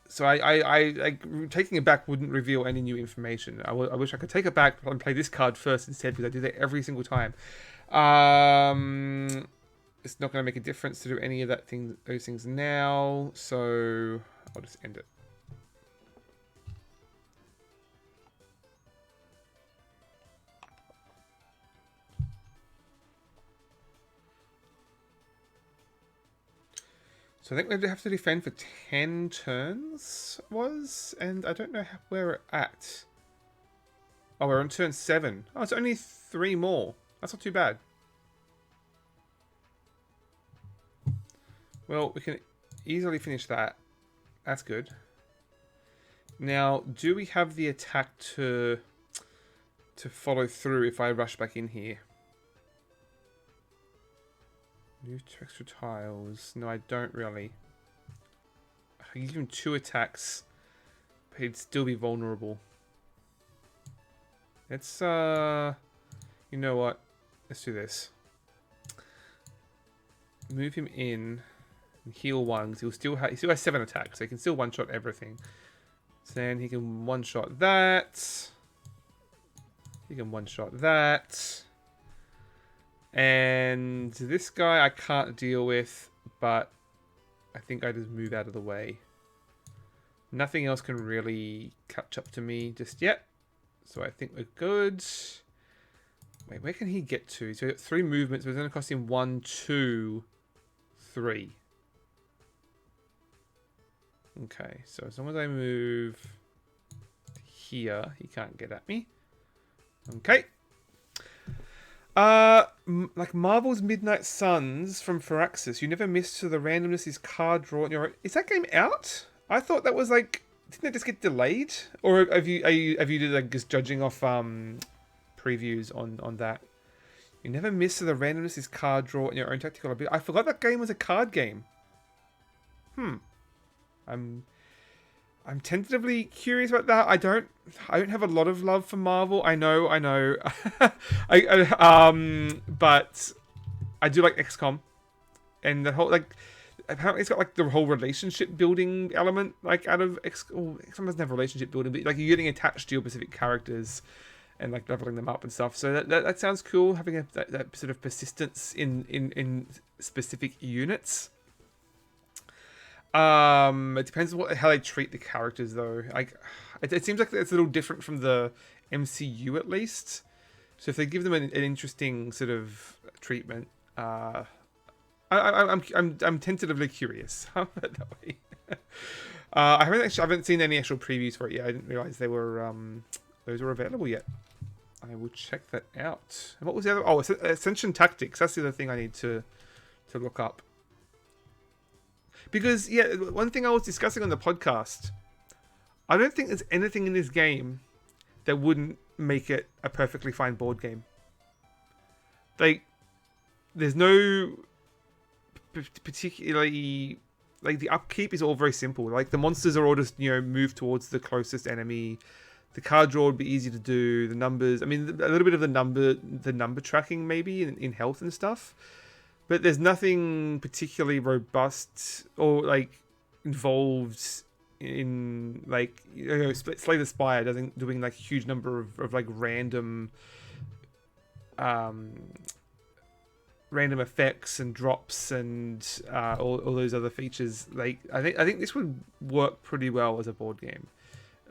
So I taking it back wouldn't reveal any new information. I wish I could take it back and play this card first instead, because I do that every single time. It's not going to make a difference to do any of those things now, so I'll just end it. So I think we have to defend for 10 turns, and I don't know where we're at. Oh, we're on turn 7. Oh, it's only 3 more. That's not too bad. Well, we can easily finish that. That's good. Now, do we have the attack to follow through if I rush back in here? Move 2 extra tiles. No, I don't really. I can give him 2 attacks, but he'd still be vulnerable. Let's, you know what? Let's do this. Move him in and heal 1, because he still has 7 attacks, so he can still one-shot everything. So then he can one-shot that. He can one-shot that. And this guy I can't deal with, but I think I just move out of the way. Nothing else can really catch up to me just yet. So I think we're good. Wait, where can he get to? So he's got 3 movements, but it's going to cost him 1, 2, 3. Okay, so as long as I move here, he can't get at me. Okay. Like Marvel's Midnight Suns from Firaxis. You never miss to the randomness is card draw. Is that game out? I thought that was like, didn't it just get delayed? Or have you did like just judging off previews on that? You never miss to the randomness is card draw in your own tactical ability. I forgot that game was a card game. I'm tentatively curious about that. I don't have a lot of love for Marvel. I know. But I do like XCOM, and the whole apparently it's got like the whole relationship building element out of XCOM. XCOM doesn't have relationship building, but like you're getting attached to your specific characters and like leveling them up and stuff. So that sounds cool, having that sort of persistence in specific units. It depends on how they treat the characters, though. It seems like it's a little different from the MCU, at least. So if they give them an interesting sort of treatment, I'm tentatively curious. How about that way? I haven't seen any actual previews for it yet. I didn't realize those were available yet. I will check that out. And what was the other? Oh, Ascension Tactics. That's the other thing I need to to look up. Because, yeah, one thing I was discussing on the podcast, I don't think there's anything in this game that wouldn't make it a perfectly fine board game. Like, there's no particularly... Like, the upkeep is all very simple. Like, the monsters are all just, move towards the closest enemy. The card draw would be easy to do. The numbers... I mean, a little bit of the number tracking, maybe, in health and stuff. But there's nothing particularly robust or, like, involved in, like, Slay the Spire doing like, a huge number of like, random effects and drops and all those other features. Like, I think this would work pretty well as a board game.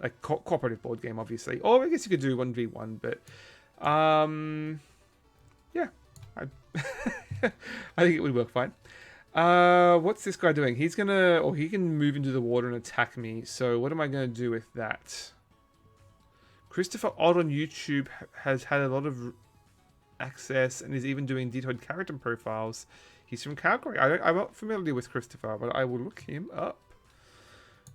Like, cooperative board game, obviously. Or I guess you could do 1v1, but... yeah. I think it would work fine. What's this guy doing? He can move into the water and attack me. So what am I going to do with that? Christopher Odd on YouTube has had a lot of access and is even doing detailed character profiles. He's from Calgary. I'm not familiar with Christopher, but I will look him up.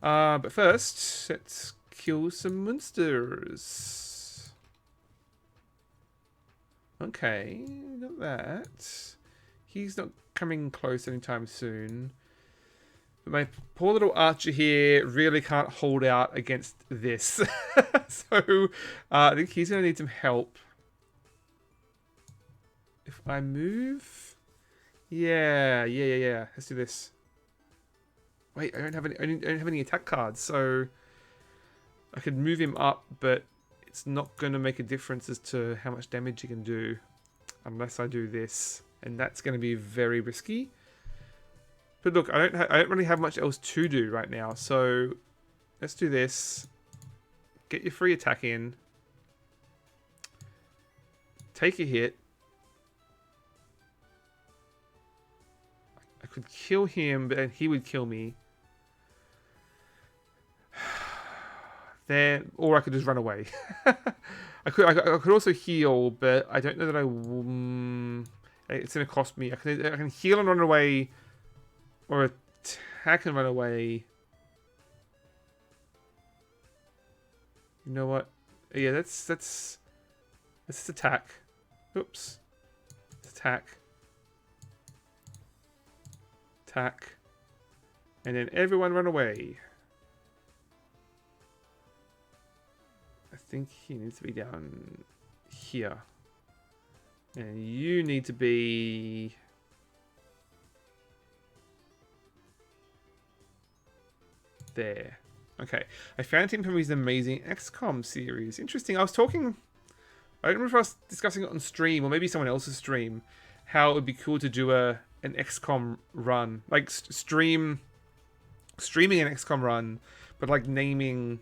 But first, let's kill some monsters. Okay, got that. He's not coming close anytime soon. But my poor little archer here really can't hold out against this. So, I think he's going to need some help. If I move... Yeah. Let's do this. Wait, I don't have any attack cards, so... I could move him up, but... It's not going to make a difference as to how much damage you can do unless I do this, and that's going to be very risky. But look, I don't really have much else to do right now, so let's do this. Get your free attack in. Take a hit. I could kill him, but then he would kill me. Then, or I could just run away. I could also heal, but I don't know that it's going to cost me. I can heal and run away, or attack and run away. You know what? Yeah, let's attack. Oops. Let's attack. Attack. And then everyone run away. I think he needs to be down here. And you need to be... there. Okay. I found him from his amazing XCOM series. Interesting. I don't remember if I was discussing it on stream, or maybe someone else's stream, how it would be cool to do an XCOM run. Like, streaming an XCOM run, but like naming...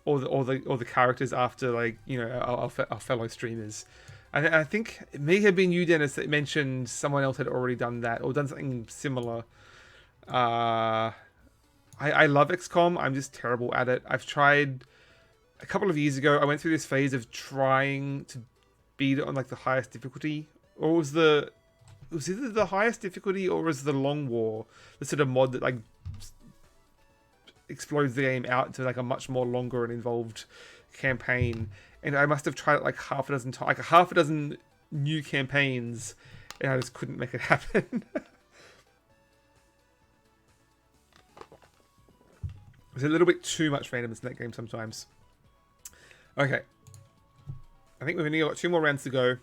Or the characters after, like, our fellow streamers. I think it may have been you, Dennis, that mentioned someone else had already done that or done something similar. I love XCOM. I'm just terrible at it. I've tried a couple of years ago. I went through this phase of trying to beat it on like the highest difficulty, or it was either the highest difficulty or was the Long War, the sort of mod that like explodes the game out to like a much more longer and involved campaign, and I must have tried it like half a dozen times, like half a dozen new campaigns, and I just couldn't make it happen. There's a little bit too much randomness in that game sometimes. Okay, I think we've only got 2 more rounds to go.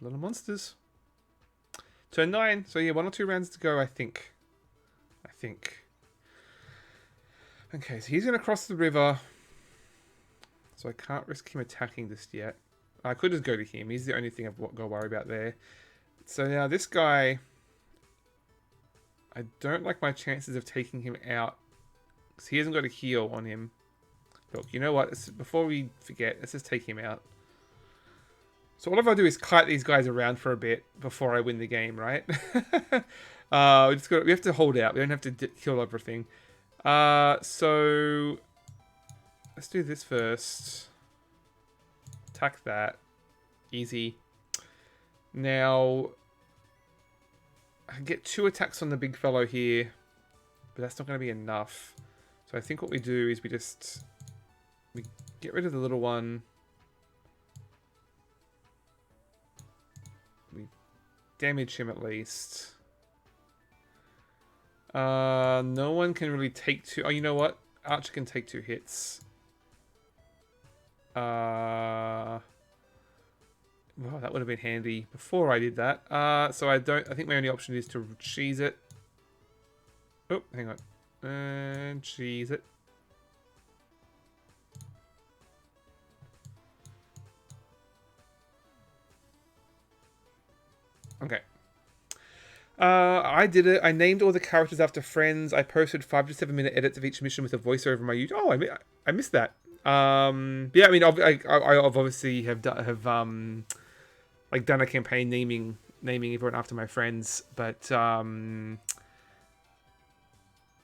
A lot of monsters. Turn 9. So yeah, 1 or 2 rounds to go, I think. Okay, so he's going to cross the river. So I can't risk him attacking just yet. I could just go to him. He's the only thing I've got to worry about there. So now this guy... I don't like my chances of taking him out. Because he hasn't got a heal on him. Look, you know what? Before we forget, let's just take him out. So what if I do is kite these guys around for a bit before I win the game, right? We have to hold out. We don't have to kill everything. So let's do this first. Attack that. Easy. Now I can get 2 attacks on the big fellow here, but that's not going to be enough. So I think what we do is we get rid of the little one. We damage him at least. No one can really take 2. Oh, you know what? Archer can take 2 hits. Well, that would have been handy before I did that. So I think my only option is to cheese it. Oh, hang on. And cheese it. Okay. I did it. I named all the characters after friends. I posted 5 to 7 minute edits of each mission with a voiceover on my YouTube. Oh, I missed that. Yeah, I mean, I've obviously done a campaign naming everyone after my friends, but yeah,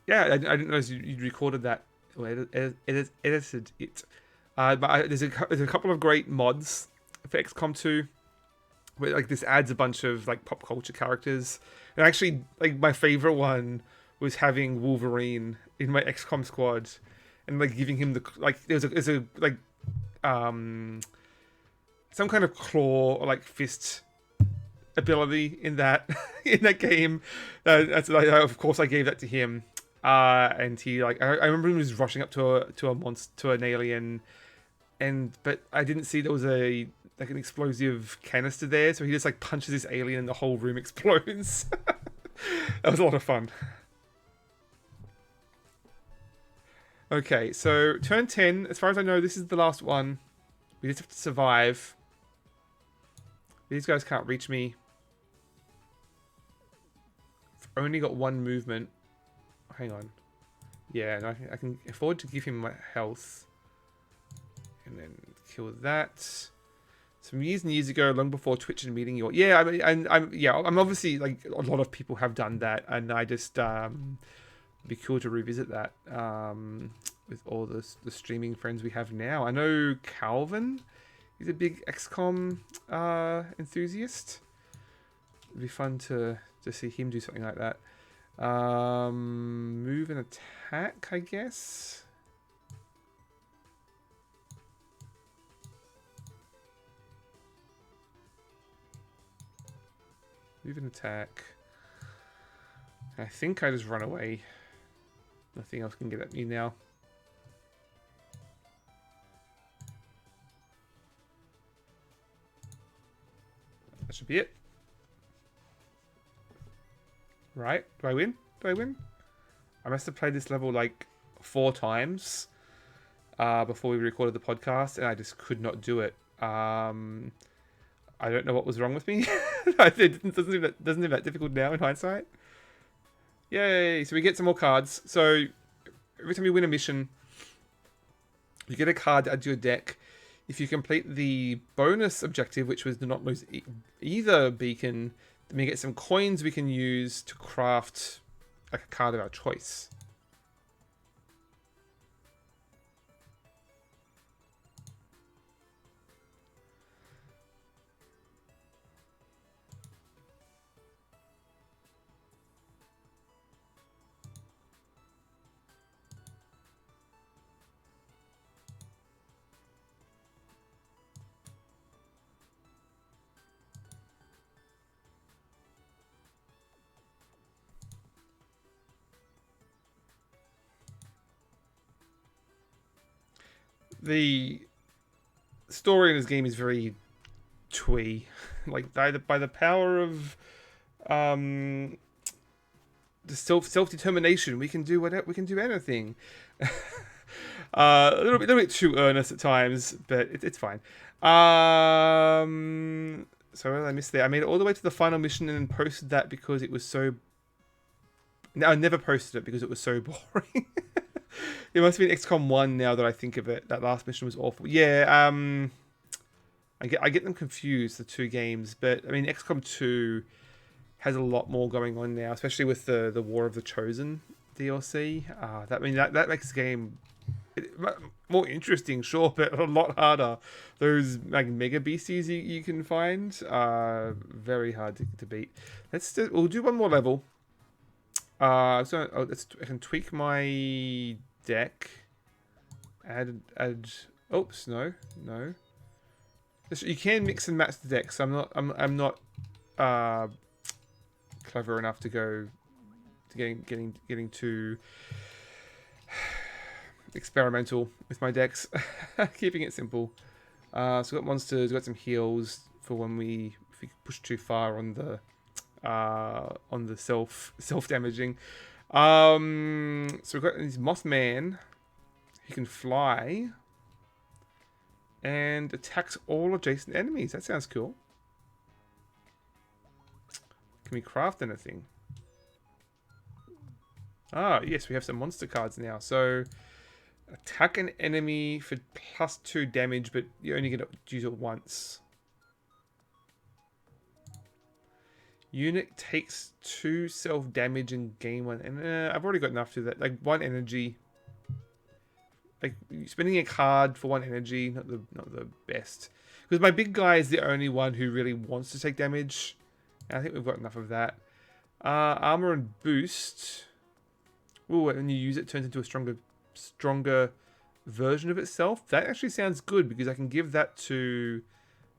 I didn't know you recorded that. Well, edited it. But there's a couple of great mods for XCOM 2. Where, like, this adds a bunch of like pop culture characters, and actually, like, my favorite one was having Wolverine in my XCOM squad, and like giving him there's a some kind of claw or like fist ability in that in that game. Of course I gave that to him, and he I remember he was rushing up to a monster, to an alien, but I didn't see there was an explosive canister there, so he just like punches this alien and the whole room explodes. That was a lot of fun. Okay, so turn 10. As far as I know, this is the last one. We just have to survive. These guys can't reach me. I've only got 1 movement. Hang on. Yeah, no, I can afford to give him my health. And then kill that. Some years and years ago, long before Twitch and meeting you. Yeah, I'm obviously, like, a lot of people have done that, and I just it'd be cool to revisit that with all the streaming friends we have now. I know Calvin is a big XCOM enthusiast. It'd be fun to see him do something like that. Move and attack, I guess. Move and attack. I think I just run away. Nothing else can get at me now. That should be it. Right? Do I win? Do I win? I must have played this level like 4 times before we recorded the podcast, and I just could not do it. I don't know what was wrong with me. It doesn't seem that difficult now in hindsight. Yay! So we get some more cards. So every time you win a mission, you get a card to add to your deck. If you complete the bonus objective, which was to not lose either beacon, then we get some coins we can use to craft like a card of our choice. The story in this game is very twee. Like, either by the power of the self-determination, we can do whatever, we can do anything. A little bit too earnest at times, but it's fine. So what did I miss there? I made it all the way to the final mission and then posted that because it was so... No, I never posted it because it was so boring. It must have been XCOM 1 now that I think of it. That last mission was awful. Yeah, I get them confused, the two games. But I mean, XCOM 2 has a lot more going on now, especially with the War of the Chosen DLC. That makes the game more interesting, sure, but a lot harder. Those like mega beasties you can find are very hard to beat. We'll do one more level. I can tweak my deck. Add. Oops, no. You can mix and match the decks. I'm not clever enough to go to getting too experimental with my decks. Keeping it simple. So we've got monsters, we've got some heals for when if we push too far on the self damaging. So we've got this Mothman. He can fly and attacks all adjacent enemies. That sounds cool. Can we craft anything? Ah, yes, we have some monster cards now. So attack an enemy for +2 damage, but you're only going to use it once. Unit takes 2 self damage and gain 1. And I've already got enough to that. Like 1 energy. Like spending a card for 1 energy, not the best. Because my big guy is the only one who really wants to take damage. And I think we've got enough of that. Armor and boost. Ooh, when you use it, it turns into a stronger version of itself. That actually sounds good because I can give that to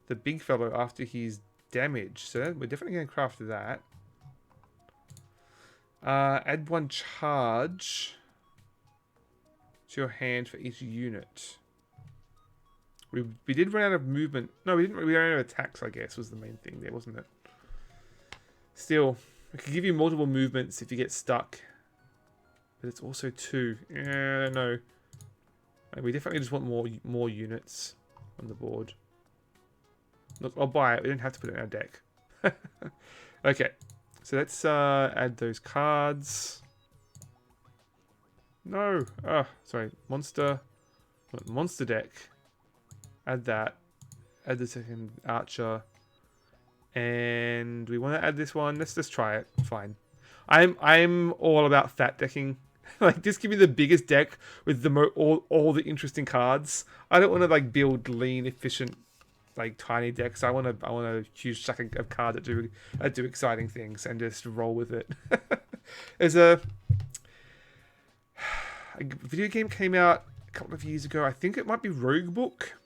the big fellow after he's damaged. So we're definitely going to craft that. Add 1 charge to your hand for each unit. We did run out of movement. No, we didn't. We ran out of attacks, I guess, was the main thing there, wasn't it? Still, we can give you multiple movements if you get stuck. But it's also 2. Yeah, I don't know. We definitely just want more units on the board. Look, I'll buy it. We don't have to put it in our deck. Okay. So let's add those cards. No. Oh, sorry. Monster deck. Add that. Add the second archer. And we want to add this one. Let's just try it. Fine. I'm all about fat decking. Like, just give me the biggest deck with all the interesting cards. I don't want to like build lean, efficient, like tiny decks. I want a huge stack of cards that do exciting things and just roll with it. There's a video game came out a couple of years ago. I think it might be Rogue Book.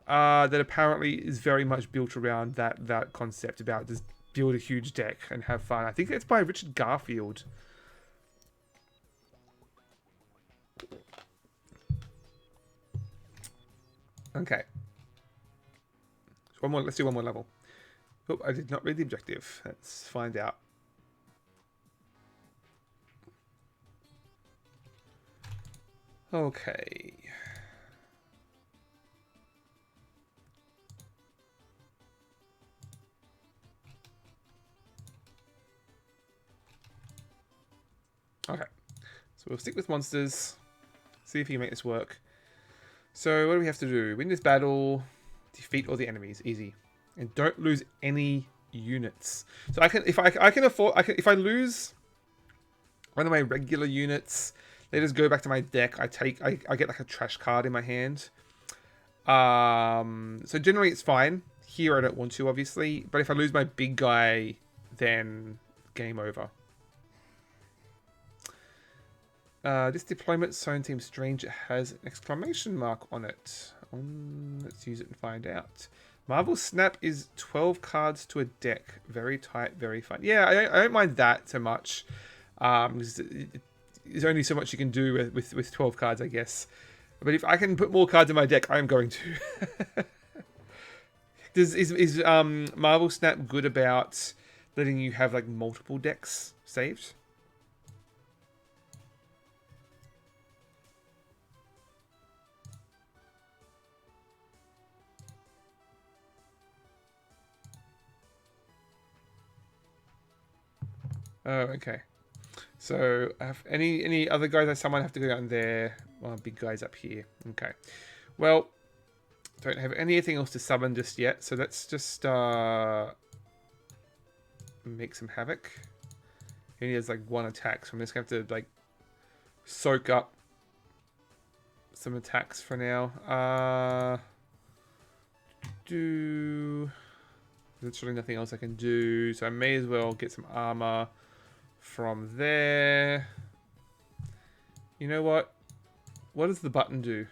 That apparently is very much built around that concept about just build a huge deck and have fun. I think it's by Richard Garfield. Okay. So let's do one more level. Oh, I did not read the objective. Let's find out. Okay. Okay. So we'll stick with monsters. See if you can make this work. So what do we have to do? Win this battle. Defeat all the enemies. Easy. And don't lose any units. So if I lose one of my regular units, they just go back to my deck. I get like a trash card in my hand. So generally it's fine. Here I don't want to, obviously. But if I lose my big guy, then game over. This deployment zone seems strange. It has an exclamation mark on it. Let's use it and find out. Marvel Snap is 12 cards to a deck. Very tight, very fun. Yeah, I don't mind that so much. There's only so much you can do with 12 cards, I guess. But if I can put more cards in my deck, I'm going to. Is Marvel Snap good about letting you have like multiple decks saved? Oh, okay. So, any other guys? Someone have to go down there. Well, big guys up here. Okay. Well, Don't have anything else to summon just yet, so let's just make some havoc. He only has like 1 attack, so I'm just going to have to like soak up some attacks for now. There's literally nothing else I can do, so I may as well get some armor from there. You know what? What does the button do?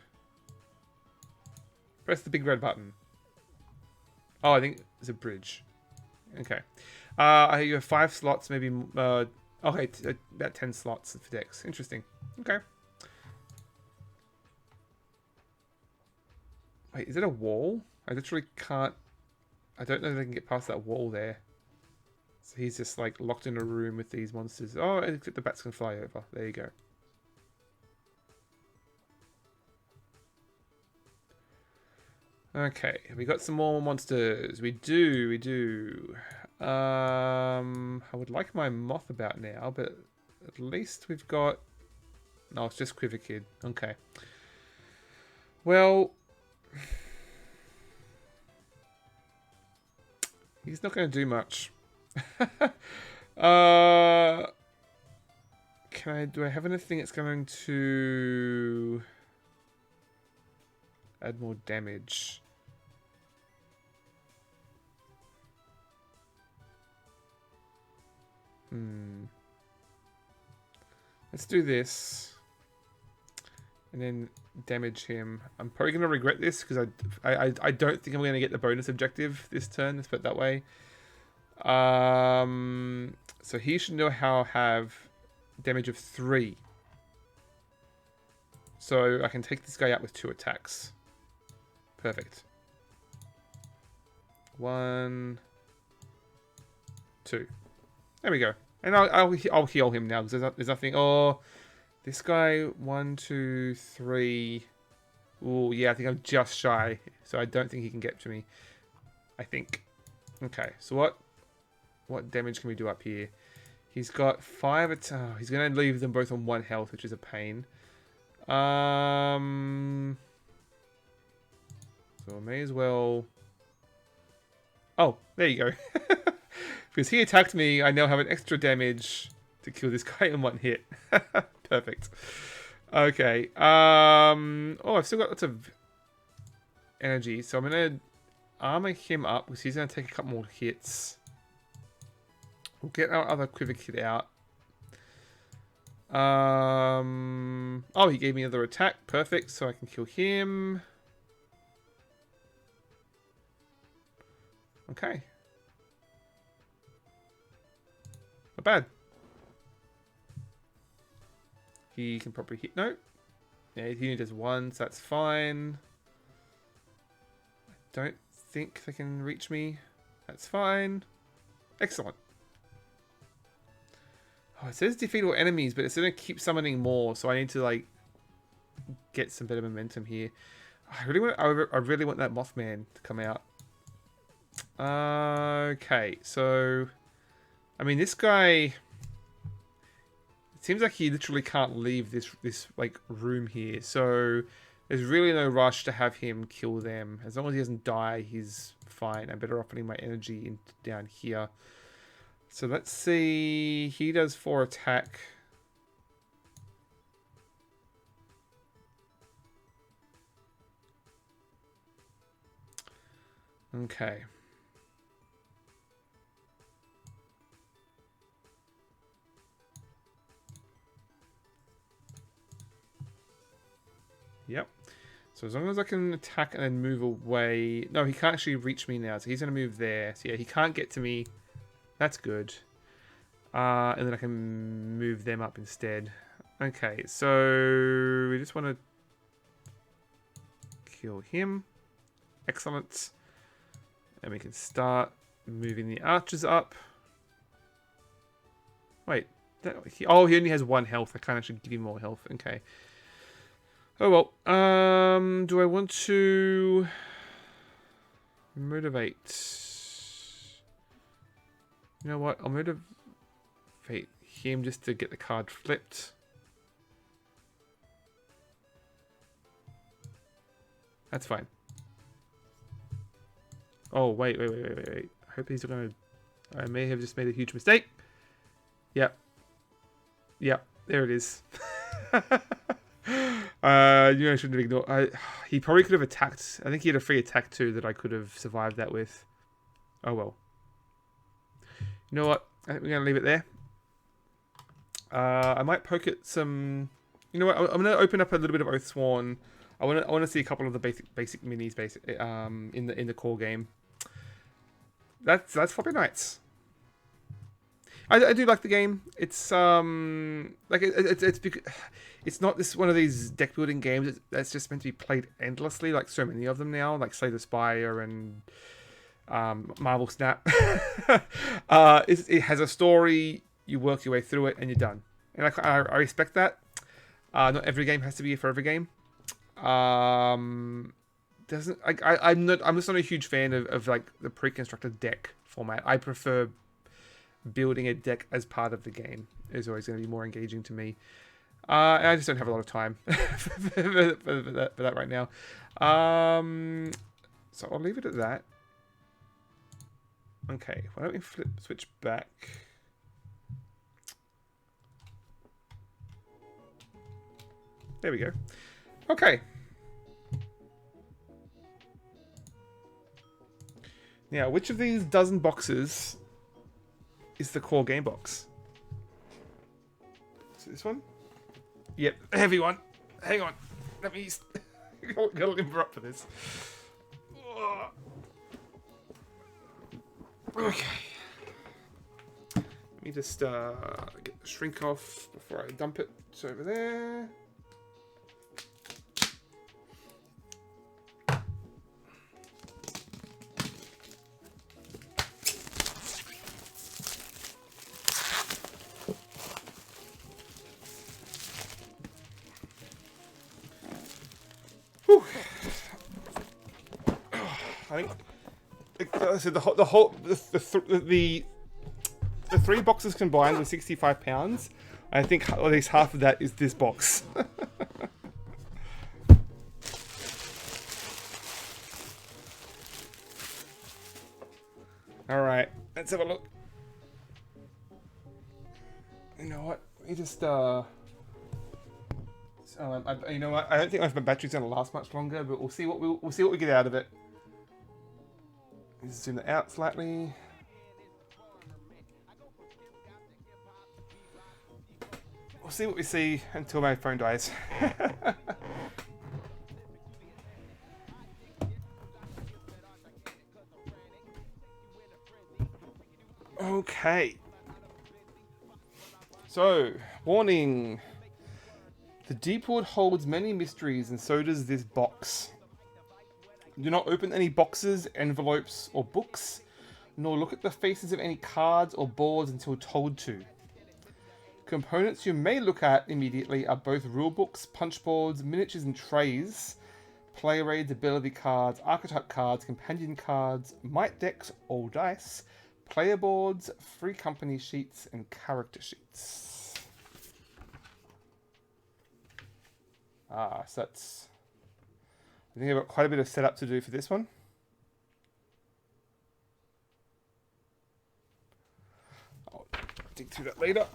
Press the big red button. Oh, I think it's a bridge. Okay. You have 5 slots, maybe. Okay, about 10 slots for decks. Interesting. Okay. Wait, is it a wall? I literally can't. I don't know if I can get past that wall there. So he's just like locked in a room with these monsters. Oh, except the bats can fly over. There you go. Okay, we got some more monsters. We do. I would like my moth about now, but at least we've got... No, it's just Quiver Kid. Okay. Well... He's not going to do much. Do I have anything that's going to add more damage? Let's do this. And then damage him. I'm probably going to regret this because I don't think I'm going to get the bonus objective this turn. Let's put it that way. So he should know how to have damage of 3. So I can take this guy out with 2 attacks. Perfect. 1, 2. There we go. And I'll heal him now because there's nothing. Oh, this guy 1, 2, 3. Oh yeah, I think I'm just shy, so I don't think he can get to me. I think. Okay, so what damage can we do up here? He's got 5 attacks. Oh, he's gonna leave them both on 1 health, which is a pain. So I may as well. Oh, there you go. Because he attacked me, I now have an extra damage to kill this guy in 1 hit. Perfect. Okay. Oh, I've still got lots of energy, so I'm gonna armor him up because he's gonna take a couple more hits. We'll get our other Quiver Kid out. Oh, he gave me another attack. Perfect. So I can kill him. Okay. Not bad. He can probably hit. No. Yeah, he only does 1, so that's fine. I don't think they can reach me. That's fine. Excellent. Oh, it says defeat all enemies, but it's going to keep summoning more, so I need to like get some better momentum here. I really want that Mothman to come out. Okay, so I mean this guy. It seems like he literally can't leave this like room here, so there's really no rush to have him kill them. As long as he doesn't die, he's fine. I'm better off putting my energy in down here. So let's see. He does 4 attack. Okay. Yep. So as long as I can attack and then move away... No, he can't actually reach me now, so he's going to move there. So yeah, he can't get to me. That's good. And then I can move them up instead. Okay, so we just want to kill him. Excellent. And we can start moving the archers up. Wait. He only has 1 health. I can't actually give him more health. Okay. Oh well. Do I want to motivate? You know what? I'll motivate him just to get the card flipped. That's fine. Oh, wait. I hope these are going to... I may have just made a huge mistake. Yep. There it is. I shouldn't have ignored... he probably could have attacked... I think he had a free attack too that I could have survived that with. Oh, well. You know what? I think we're going to leave it there. I might poke at some... You know what? I'm going to open up a little bit of Oathsworn. I want to see a couple of the basic minis in the core game. That's Floppy Nights. I do like the game. It's like it's not this one of these deck building games that's just meant to be played endlessly, like so many of them now, like Slay the Spire and Marvel Snap. It has a story. You work your way through it, and you're done. And I respect that. Not every game has to be a forever game. I'm just not a huge fan of like the pre-constructed deck format. I prefer building a deck as part of the game. Is always going to be more engaging to me. And I just don't have a lot of time for that right now. So I'll leave it at that. Okay, why don't we switch back? There we go. Okay. Now, which of these dozen boxes is the core game box? Is it this one? Yep, heavy one. Hang on. Let me... Gotta limber up for this. Okay. Let me just get the shrink off before I dump it. It's over there. Whew. I think so the three boxes combined were £65. I think at least half of that is this box. All right, let's have a look. You know what? Let me just you know what? I don't think my battery's gonna last much longer, but we'll see what we get out of it. Just zoom it out slightly. We'll see what we see until my phone dies. Okay. So, warning. The Deep Wood holds many mysteries, and so does this box. Do not open any boxes, envelopes, or books, nor look at the faces of any cards or boards until told to. Components you may look at immediately are both rulebooks, punchboards, miniatures and trays, play raids, ability cards, archetype cards, companion cards, might decks, all dice, player boards, free company sheets, and character sheets. So that's... I think I've got quite a bit of setup to do for this one. I'll dig through that later.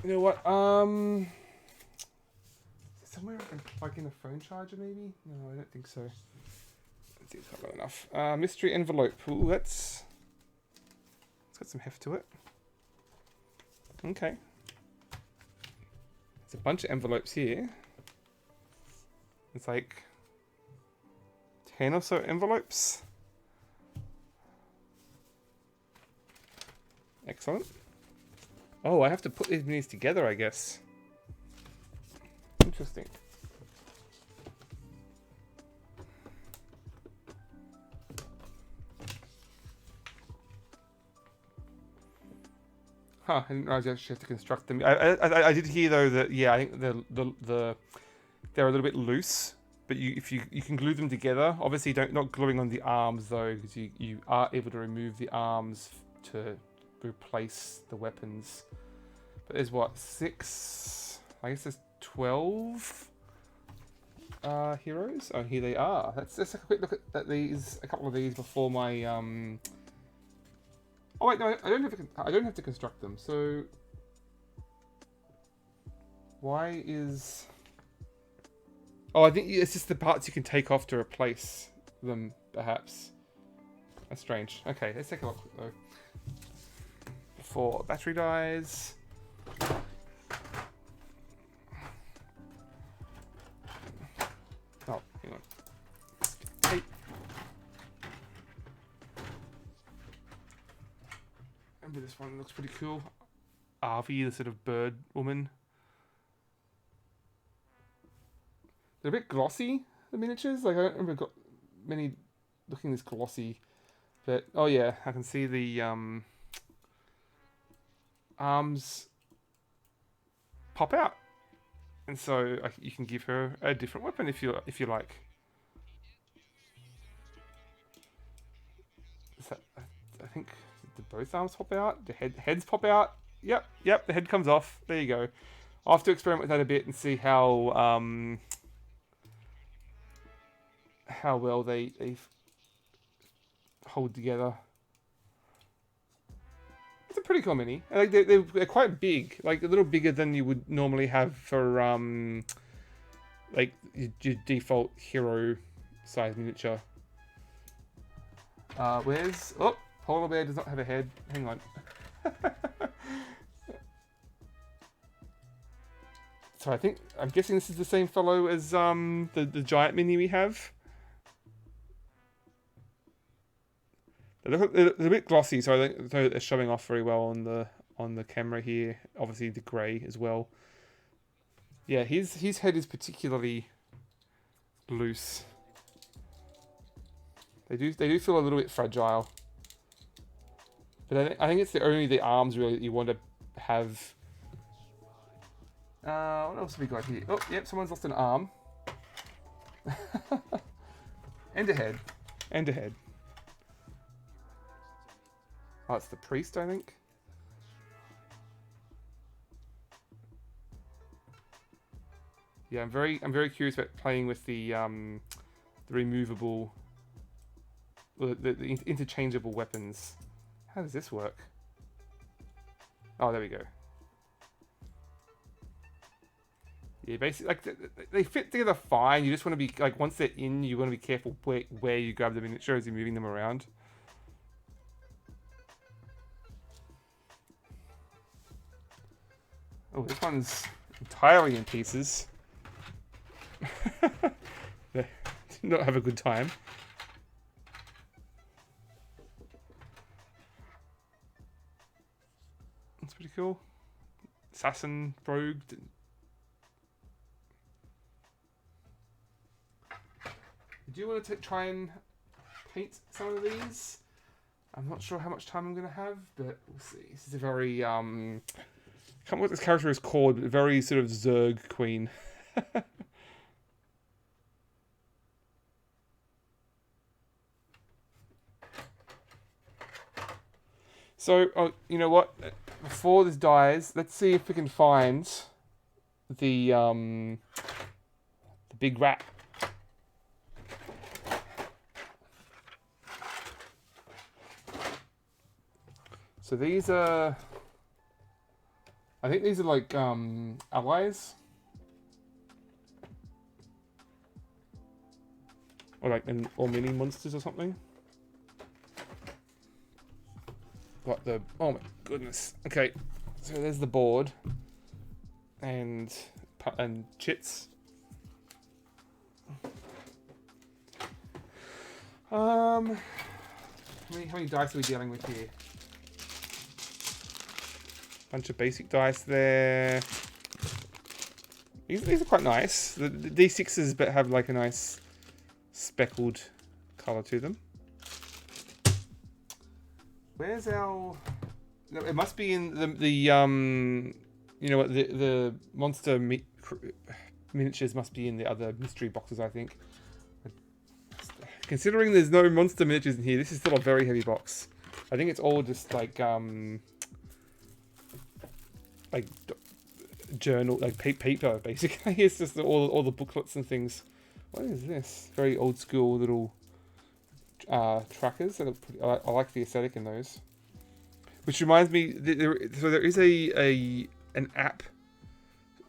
You know what? Is there somewhere I can plug in a phone charger maybe? No, I don't think so. Let's see if I've got enough. Mystery envelope. Ooh, it's got some heft to it. Okay. There's a bunch of envelopes here. It's like 10 or so envelopes. Excellent. Oh, I have to put these together, I guess. Interesting. Huh, I didn't realize you actually have to construct them. I did hear though that, yeah, I think they're a little bit loose, but you can glue them together. Obviously, not gluing on the arms though, because you are able to remove the arms to replace the weapons. But there's what, 6? I guess there's 12. heroes. Oh, here they are. Let's take a quick look at these. A couple of these before my Oh wait, no, I don't have to construct them. So why is? Oh, I think it's just the parts you can take off to replace them, perhaps. That's strange. Okay, let's take a look though. Before battery dies. Oh, hang on. Hey. Remember this one looks pretty cool. Arvi, the sort of bird woman. They're a bit glossy, the miniatures. Like, I don't remember got many looking this glossy. But, oh yeah, I can see the arms pop out. And so you can give her a different weapon if you like. Is that, I think, did both arms pop out? The heads pop out? Yep, the head comes off. There you go. I'll have to experiment with that a bit and see how well they hold together. It's a pretty cool mini. Like they're quite big, like a little bigger than you would normally have for like your default hero size miniature. Where's polar bear does not have a head. Hang on. So I'm guessing this is the same fellow as the giant mini we have. They're a bit glossy, so I think they're showing off very well on the camera here. Obviously the grey as well. Yeah, his head is particularly loose. They do feel a little bit fragile. But I think it's only the arms really that you want to have. What else have we got here? Oh, yep, someone's lost an arm. And a head. And a head. Oh, it's the priest, I think. Yeah, I'm very curious about playing with the removable, the interchangeable weapons. How does this work? Oh, there we go. Yeah, basically, like they fit together fine. You just want to be like, once they're in, you want to be careful where you grab them miniature as you're moving them around. Oh, this one's entirely in pieces. They did not have a good time. That's pretty cool. Assassin, rogue. Do you want to try and paint some of these? I'm not sure how much time I'm going to have, but we'll see. This is a very, I can't remember what this character is called, but a very sort of Zerg queen. So, you know what? Before this dies, let's see if we can find the big rat. So these are, I think these are like allies, or like or mini monsters or something. Got the, oh my goodness. Okay, so there's the board and chits. How many dice are we dealing with here? Bunch of basic dice there. These are quite nice. The D6s but have like a nice speckled colour to them. Where's our? No, it must be in the you know what, the monster miniatures must be in the other mystery boxes, I think. Considering there's no monster miniatures in here, this is still a very heavy box. I think it's all just like journal, like paper, basically. It's just all the booklets and things. What is this? Very old school little trackers. They look pretty, I like the aesthetic in those. Which reminds me, so there is an app.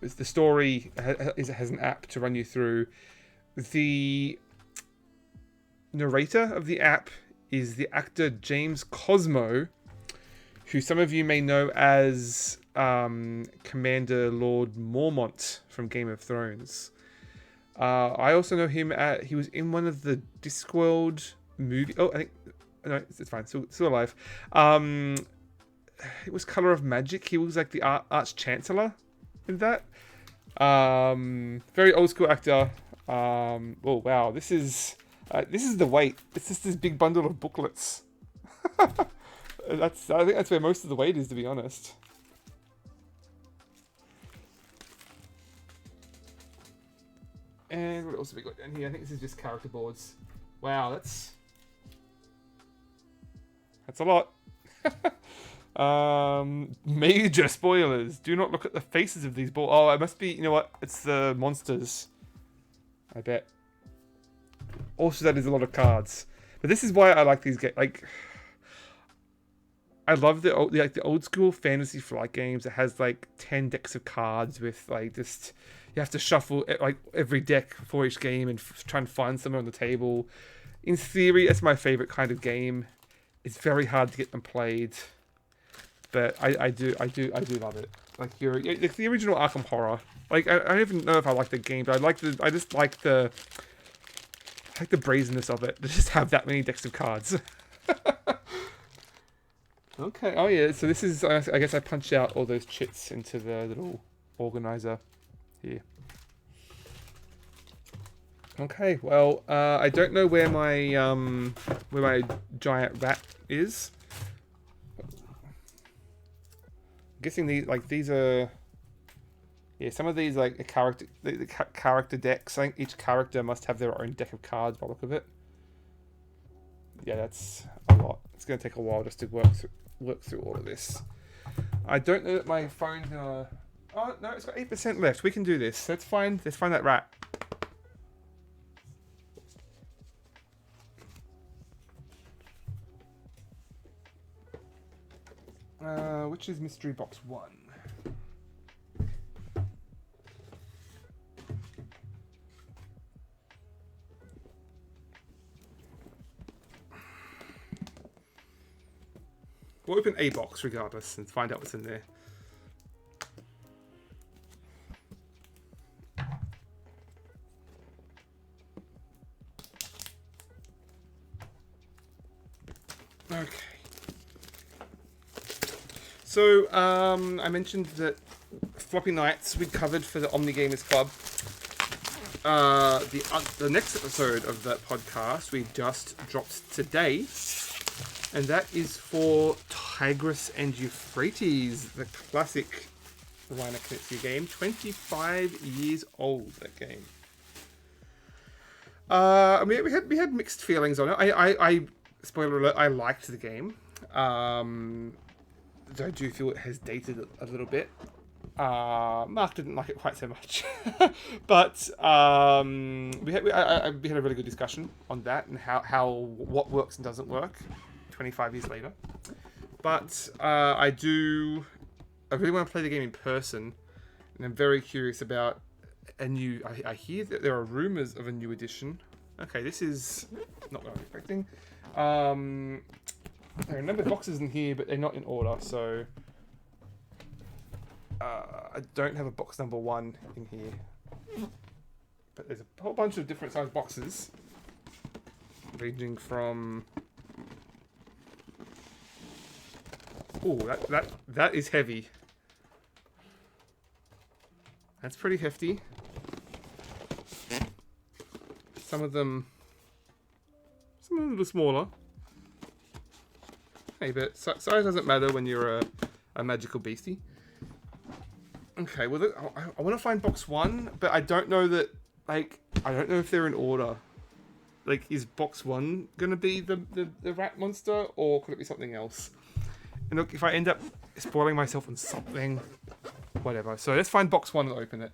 The story has an app to run you through. The narrator of the app is the actor James Cosmo, who some of you may know as Commander Lord Mormont from Game of Thrones. I also know him he was in one of the Discworld movie. Oh, I think no, it's fine. Still alive. It was Color of Magic. He was like the Arch Chancellor in that. Very old school actor. Oh wow, this is the weight. It's just this big bundle of booklets. I think that's where most of the weight is, to be honest. And what else have we got down here? I think this is just character boards. Wow, that's a lot. Major spoilers. Do not look at the faces of these balls. Oh, it must be, you know what? It's the monsters. I bet. Also, that is a lot of cards. But this is why I like these games. Like, I love the old school Fantasy Flight games that has like 10 decks of cards with like just, you have to shuffle like every deck for each game and try and find somewhere on the table. In theory, that's my favorite kind of game. It's very hard to get them played, but I do love it. Like the original Arkham Horror. Like I don't even know if I like the game, but I just like the brazenness of it to just have that many decks of cards. Okay. Oh yeah. So this is. I guess I punched out all those chits into the little organizer here. Okay. Well, I don't know where my giant rat is. I'm guessing these are. Yeah, some of these like the character decks. I think each character must have their own deck of cards by the look of it. Yeah, that's a lot. It's going to take a while just to work through all of this. I don't know that my phone's gonna. Oh no, it's got 8% left. We can do this. Let's find that rat. Which is mystery box 1? We'll open a box regardless and find out what's in there. Okay. So, I mentioned that Floppy Nights we covered for the Omni Gamers Club. The next episode of that podcast we just dropped today. And that is for Tigris and Euphrates, the classic Liner Knizia game. 25 years old, that game. I mean, we had mixed feelings on it. I spoiler alert, I liked the game. I do feel it has dated a little bit. Mark didn't like it quite so much. But we had a really good discussion on that and what works and doesn't work 25 years later. But I really want to play the game in person, and I'm very curious about a new. I hear that there are rumors of a new edition. Okay, this is not what I'm expecting. There are a number of boxes in here, but they're not in order, so I don't have a box number 1 in here. But there's a whole bunch of different size boxes, ranging from. Oh, that is heavy. That's pretty hefty. Some of them a little smaller. Hey, but size doesn't matter when you're a magical beastie. Okay, well, I want to find box 1, but I don't know that. Like, I don't know if they're in order. Like, is box 1 gonna be the rat monster, or could it be something else? And look, if I end up spoiling myself on something, whatever. So let's find box 1 and open it.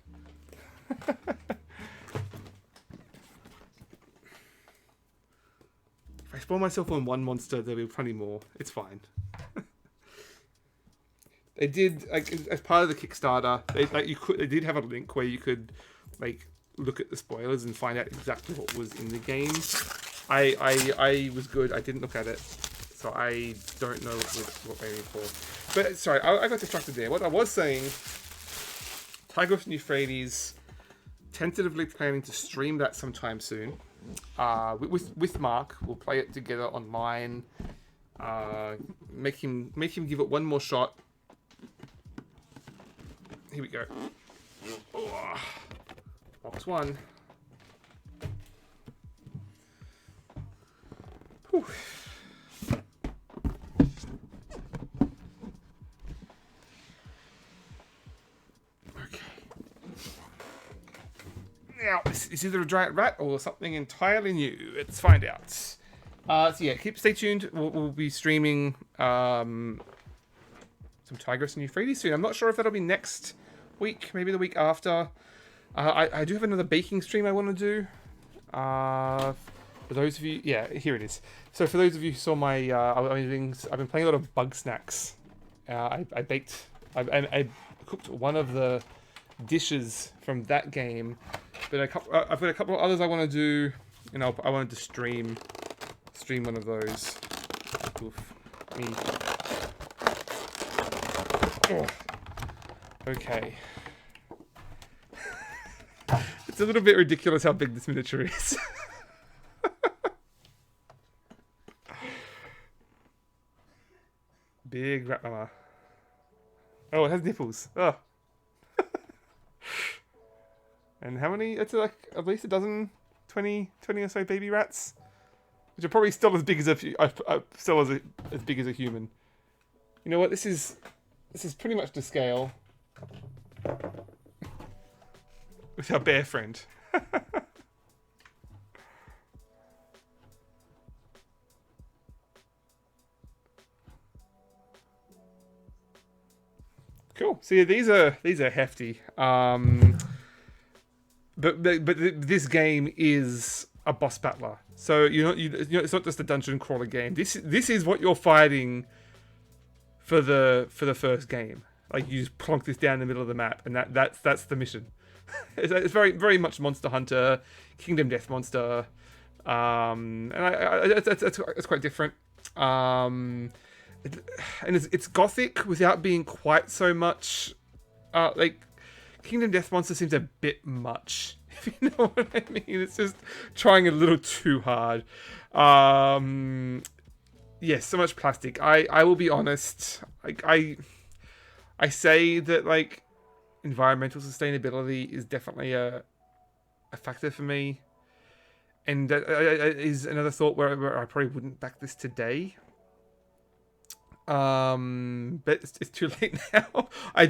spoil myself on one monster, there'll be plenty more. It's fine. They did, like, as part of the Kickstarter, they did have a link where you could, like, look at the spoilers and find out exactly what was in the game. I was good. I didn't look at it, so I don't know what they mean for. But sorry, I got distracted there. What I was saying, Tigris and Euphrates, tentatively planning to stream that sometime soon. With Mark, we'll play it together online. Make him give it one more shot. Here we go. Oh, box one. Whew. Okay. Now, it's either a giant rat or something entirely new. Let's find out. So yeah, stay tuned. We'll be streaming some Tigris and Euphrates soon. I'm not sure if that'll be next week, maybe the week after. I do have another baking stream I want to do. For those of you, yeah, here it is. So for those of you who saw my, I've been playing a lot of Bug Snacks. I cooked one of the dishes from that game, but I've got a couple of others I want to do, and I wanted to stream one of those. Oof. Oh. Okay. It's a little bit ridiculous how big this miniature is. Big rat mama. Oh, it has nipples. Oh. And how many? It's like at least a dozen, 20 or so baby rats, which are probably still as big as as big as a human. You know what? This is pretty much to scale with our bear friend. Cool. So yeah, these are hefty. But this game is a boss battler. So it's not just a dungeon crawler game. This is what you're fighting for the first game. Like, you just plonk this down in the middle of the map, and that's the mission. It's very very much Monster Hunter, Kingdom Death Monster, and it's quite different. And it's gothic without being quite so much. Like, Kingdom Death Monster seems a bit much, if you know what I mean. It's just trying a little too hard. Yes, so much plastic. I will be honest. Like, I say that, like, environmental sustainability is definitely a factor for me, and that is another thought where I probably wouldn't back this today. But it's too late now. I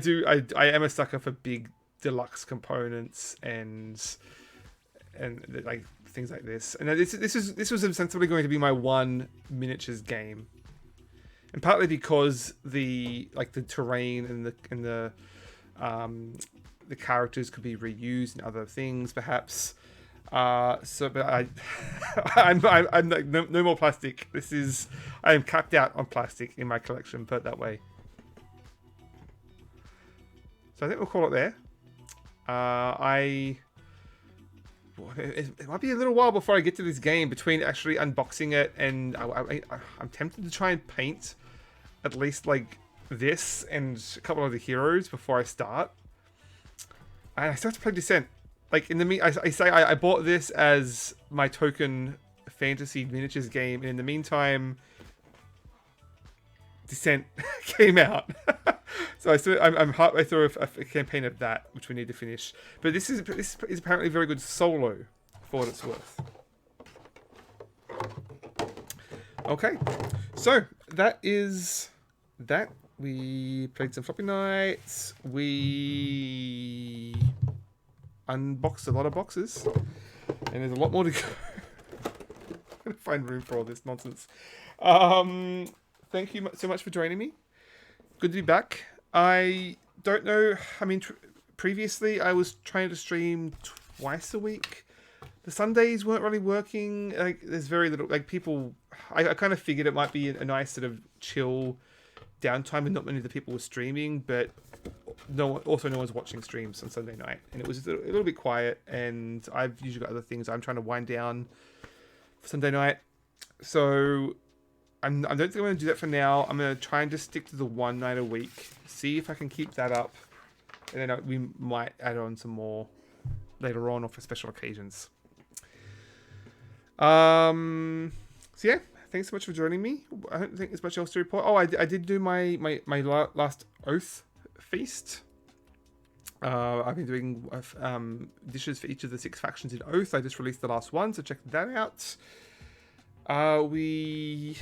am a sucker for big deluxe components and like things like this. And this was ostensibly going to be my one miniatures game, and partly because the terrain and the characters could be reused in other things, perhaps. But I'm like, no more plastic. I am capped out on plastic in my collection, put it that way. So I think we'll call it there. It might be a little while before I get to this game, between actually unboxing it and I'm tempted to try and paint at least like this and a couple of the heroes before I start. And I still have to play Descent. Like, in the I bought this as my token fantasy miniatures game, and in the meantime, Descent came out. So I'm halfway through a campaign of that, which we need to finish. But this is apparently very good solo, for what it's worth. Okay, so that is that. We played some Floppy Nights. We unboxed a lot of boxes, and there's a lot more to go. I'm gonna find room for all this nonsense. Thank you so much for joining me. Good to be back. I don't know. I mean, previously I was trying to stream twice a week. The Sundays weren't really working. Like, there's very little. Like, people I kind of figured it might be a nice sort of chill downtime, and not many of the people were streaming, but no one's watching streams on Sunday night, and it was a little bit quiet. And I've usually got other things I'm trying to wind down for Sunday night, so I don't think I'm going to do that for now. I'm going to try and just stick to the one night a week, see if I can keep that up, and then we might add on some more later on or for special occasions. So yeah, thanks so much for joining me. I don't think there's much else to report. Oh, I did do my last Oath feast. I've been doing dishes for each of the 6 factions in Oath. I just released the last one, so check that out. We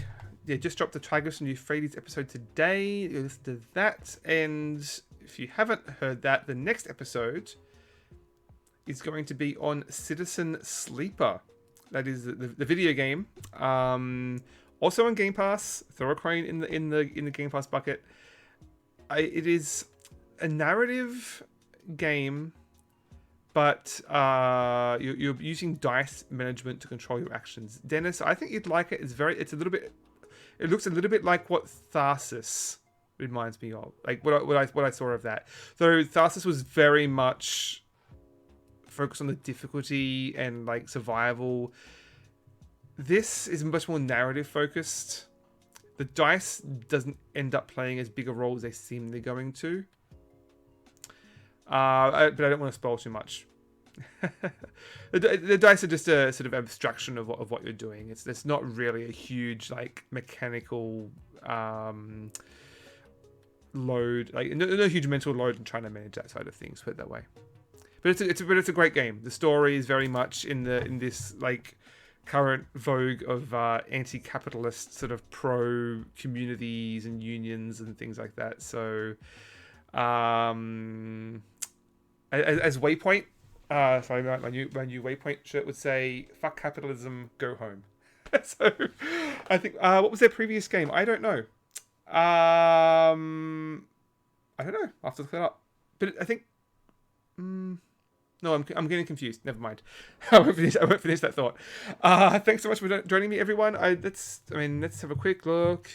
just dropped the Tigris and Euphrates episode today. You listen to that, and if you haven't heard that, the next episode is going to be on Citizen Sleeper. That is the video game. Also on Game Pass. Throw a crane in the Game Pass bucket. It is a narrative game, but you're using dice management to control your actions. Dennis, I think you'd like it. It looks a little bit like what Tharsis reminds me of, like what I saw of that. So Tharsis was very much focused on the difficulty and like survival. This is much more narrative focused. The dice doesn't end up playing as big a role as they seem they're going to. But I don't want to spoil too much. The dice are just a sort of abstraction of what you're doing. It's not really a huge like mechanical load, like no huge mental load in trying to manage that side of things. Put it that way. But it's a great game. The story is very much in this like current vogue of anti-capitalist sort of pro communities and unions and things like that. So as Waypoint, sorry, my new Waypoint shirt would say, "Fuck capitalism, go home." So I think what was their previous game? I don't know. I don't know. I'll have to look that up. But I think. No, I'm getting confused. Never mind. I won't finish that thought. Thanks so much for joining me, everyone. Let's have a quick look.